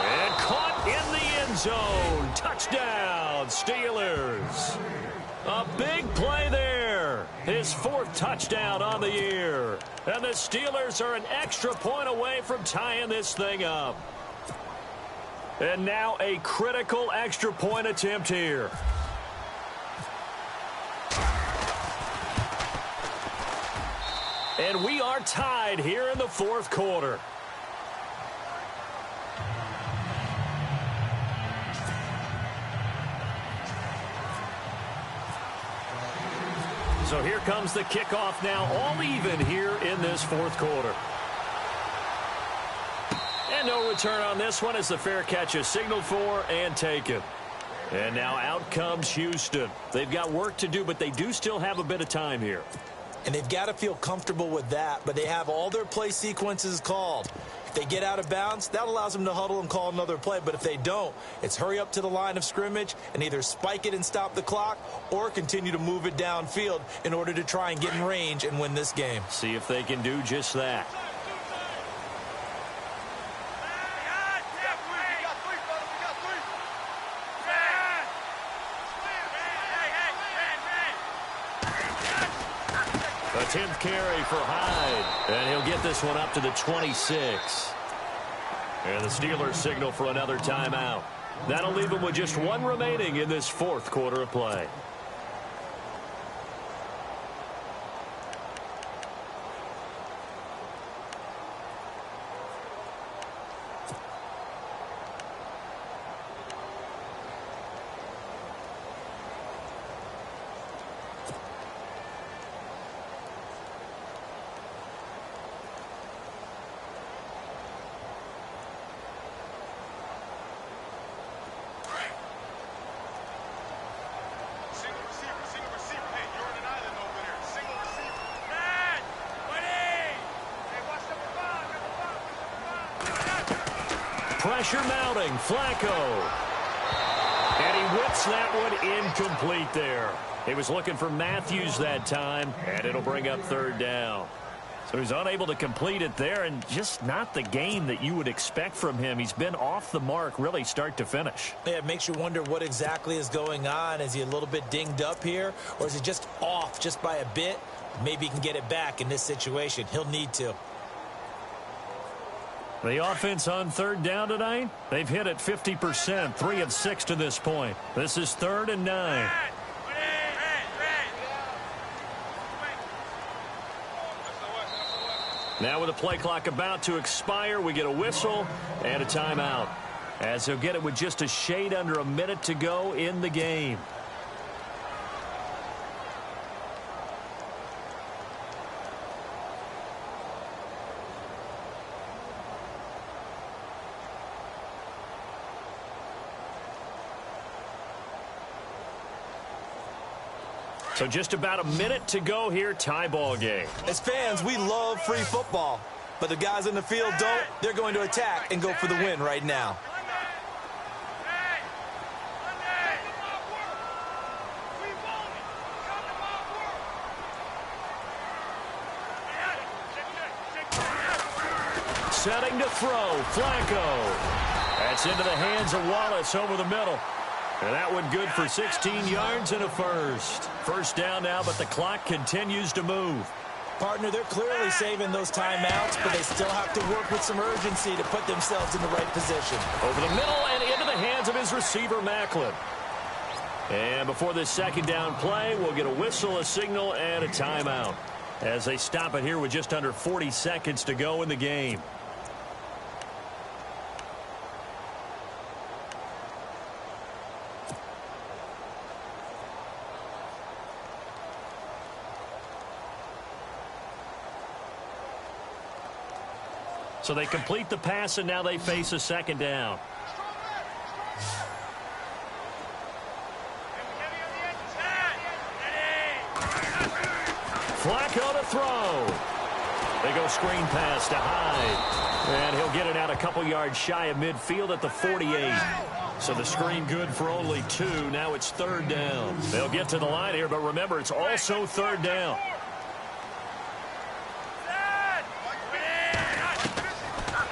And caught in the end zone. Touchdown, Steelers. A big play there. His 4th touchdown on the year. And the Steelers are an extra point away from tying this thing up. And now a critical extra point attempt here. And we are tied here in the fourth quarter. So here comes the kickoff now, all even here in this fourth quarter. And no return on this one as the fair catch is signaled for and taken. And now out comes Houston. They've got work to do, but they do still have a bit of time here. And they've got to feel comfortable with that, but they have all their play sequences called. If they get out of bounds, that allows them to huddle and call another play. But if they don't, it's hurry up to the line of scrimmage and either spike it and stop the clock or continue to move it downfield in order to try and get in range and win this game. See if they can do just that. A 10th carry for Hyde. And he'll get this one up to the 26. And the Steelers signal for another timeout. That'll leave them with just one remaining in this fourth quarter of play. Pressure mounting. Flacco. And he whips that one incomplete there. He was looking for Matthews that time, and it'll bring up third down. So he's unable to complete it there, and just not the game that you would expect from him. He's been off the mark really start to finish. Yeah, it makes you wonder what exactly is going on. Is he a little bit dinged up here, or is he just off just by a bit? Maybe he can get it back in this situation. He'll need to. The offense on third down tonight, they've hit it 50%, 3 of 6 to this point. This is 3rd and 9. Now with the play clock about to expire, we get a whistle and a timeout, as he'll get it with just a shade under a minute to go in the game. So just about a minute to go here, tie ball game. As fans, we love free football, but the guys in the field don't. They're going to attack and go for the win right now. Setting to throw, Flacco. That's into the hands of Wallace over the middle. And that one good for 16 yards and a first. First down now, but the clock continues to move. Partner, they're clearly saving those timeouts, but they still have to work with some urgency to put themselves in the right position. Over the middle and into the hands of his receiver, Macklin. And before this second down play, we'll get a whistle, a signal, and a timeout, as they stop it here with just under 40 seconds to go in the game. So they complete the pass, and now they face a second down. Flacco to throw. They go screen pass to Hyde. And he'll get it out a couple yards shy of midfield at the 48. So the screen good for only 2. Now it's third down. They'll get to the line here, but remember, it's also third down.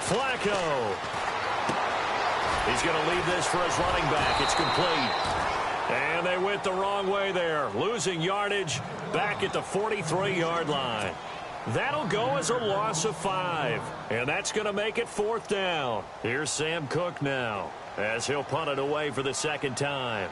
Flacco. He's going to lead this for his running back. It's complete. And they went the wrong way there. Losing yardage back at the 43-yard line. That'll go as a loss of 5. And that's going to make it fourth down. Here's Sam Cook now, as he'll punt it away for the second time.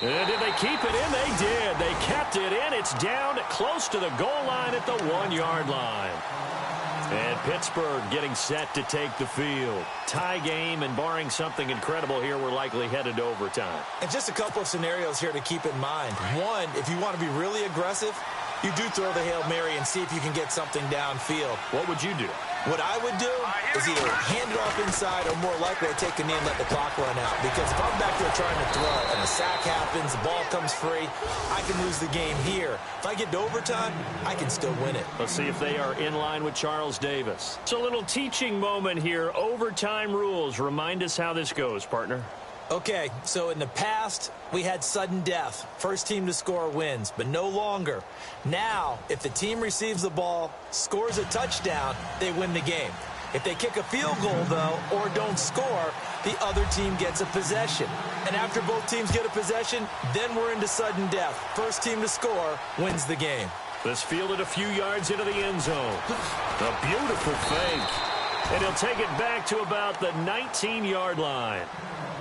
And did they keep it in? They did. They kept it in. It's down close to the goal line at the 1-yard line. And Pittsburgh getting set to take the field. Tie game, and barring something incredible here, we're likely headed to overtime. And just a couple of scenarios here to keep in mind. One, if you want to be really aggressive, you do throw the Hail Mary and see if you can get something downfield. What would you do? What I would do is either hand it off inside, or more likely I take a knee and let the clock run out. Because if I'm back there trying to throw and a sack happens, the ball comes free, I can lose the game here. If I get to overtime, I can still win it. Let's see if they are in line with Charles Davis. It's a little teaching moment here. Overtime rules. Remind us how this goes, partner. Okay, so in the past, we had sudden death. First team to score wins, but no longer. Now, if the team receives the ball, scores a touchdown, they win the game. If they kick a field goal, though, or don't score, the other team gets a possession. And after both teams get a possession, then we're into sudden death. First team to score wins the game. This fielded a few yards into the end zone. A beautiful fake. And he'll take it back to about the 19-yard line.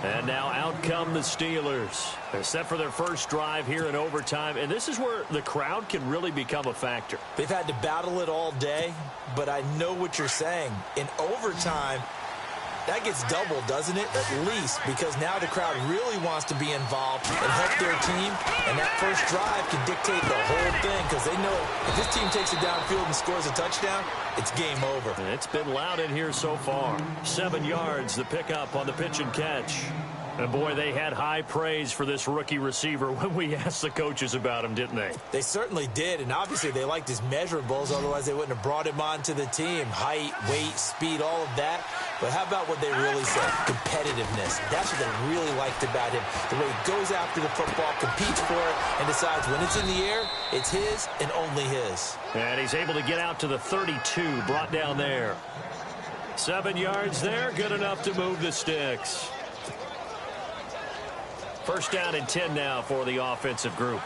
And now out come the Steelers. They're set for their first drive here in overtime, and this is where the crowd can really become a factor. They've had to battle it all day, but I know what you're saying. In overtime, that gets doubled, doesn't it? At least, because now the crowd really wants to be involved and help their team, and that first drive can dictate the whole thing because they know if this team takes it downfield and scores a touchdown, it's game over. And it's been loud in here so far. 7 yards, the pickup on the pitch and catch. And, boy, they had high praise for this rookie receiver when we asked the coaches about him, didn't they? They certainly did, and obviously they liked his measurables. Otherwise, they wouldn't have brought him onto the team. Height, weight, speed, all of that. But how about what they really said? Competitiveness. That's what they really liked about him. The way he goes after the football, competes for it, and decides when it's in the air, it's his and only his. And he's able to get out to the 32, brought down there. 7 yards there, good enough to move the sticks. First down and 10 now for the offensive group.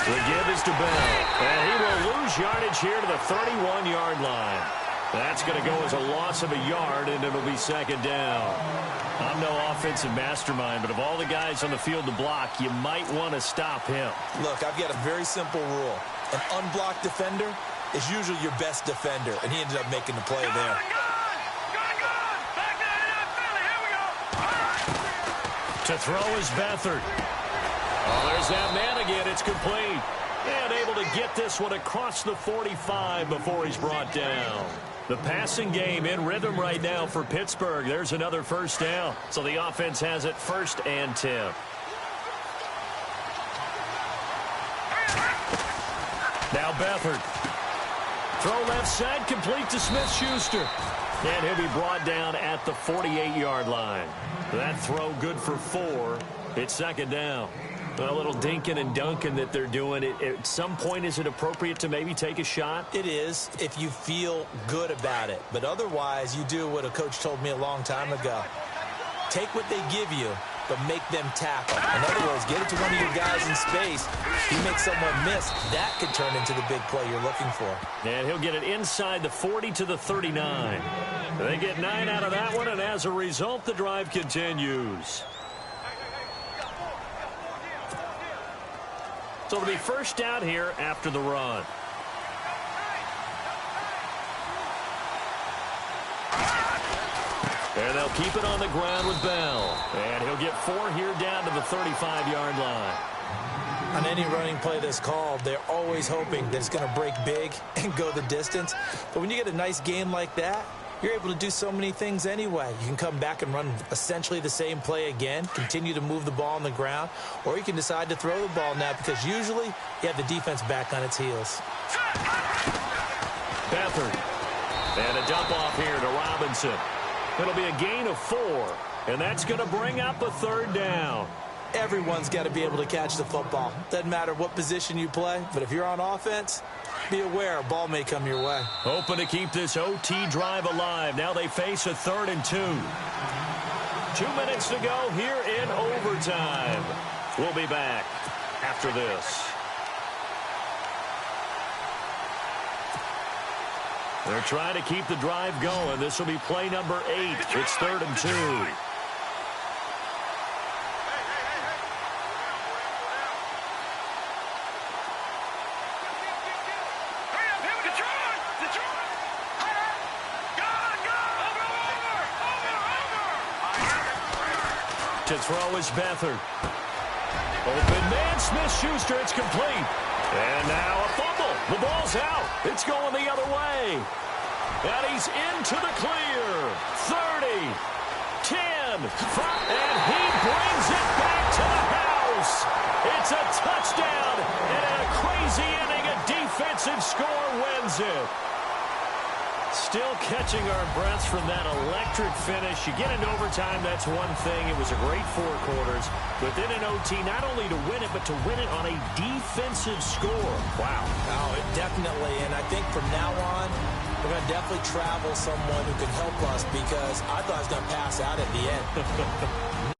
The give is to Bell. And he will lose yardage here to the 31-yard line. That's going to go as a loss of a yard, and it'll be second down. I'm no offensive mastermind, but of all the guys on the field to block, you might want to stop him. Look, I've got a very simple rule. An unblocked defender is usually your best defender, and he ended up making the play there. To throw is Beathard. Oh, there's that man again. It's complete. And able to get this one across the 45 before he's brought down. The passing game in rhythm right now for Pittsburgh. There's another first down. So the offense has it 1st and 10. Now Beathard. Throw left side, complete to Smith-Schuster. And he'll be brought down at the 48-yard line. That throw good for 4. It's second down. A little dinking and dunking that they're doing. At some point, is it appropriate to maybe take a shot? It is, if you feel good about it. But otherwise, you do what a coach told me a long time ago. Take what they give you, but make them tackle. In other words, get it to one of your guys in space. You make someone miss, that could turn into the big play you're looking for. And he'll get it inside the 40 to the 39. They get 9 out of that one, and as a result, the drive continues. So it'll be first down here after the run. And they'll keep it on the ground with Bell. And he'll get 4 here down to the 35-yard line. On any running play that's called, they're always hoping that it's going to break big and go the distance. But when you get a nice game like that, you're able to do so many things anyway. You can come back and run essentially the same play again, continue to move the ball on the ground, or you can decide to throw the ball now because usually you have the defense back on its heels. Beathard. And a dump off here to Robinson. It'll be a gain of 4, and that's going to bring up a 3rd down. Everyone's got to be able to catch the football. Doesn't matter what position you play, but if you're on offense, be aware a ball may come your way. Hoping to keep this OT drive alive. Now they face a 3rd and 2. 2 minutes to go here in overtime. We'll be back after this. They're trying to keep the drive going. This will be play number 8. It's 3rd and 2. To throw is Beathard. Open man, Smith-Schuster, it's complete. And now a fumble. The ball's out. It's going the other way. And he's into the clear. 30, 10, 5, and he brings it back to the house. It's a touchdown, and in a crazy inning, a defensive score wins it. Still catching our breaths from that electric finish. You get into overtime, that's one thing. It was a great 4 quarters. But then in OT, not only to win it, but to win it on a defensive score. Wow. Oh, definitely. And I think from now on, we're going to definitely travel someone who can help us because I thought I was going to pass out at the end.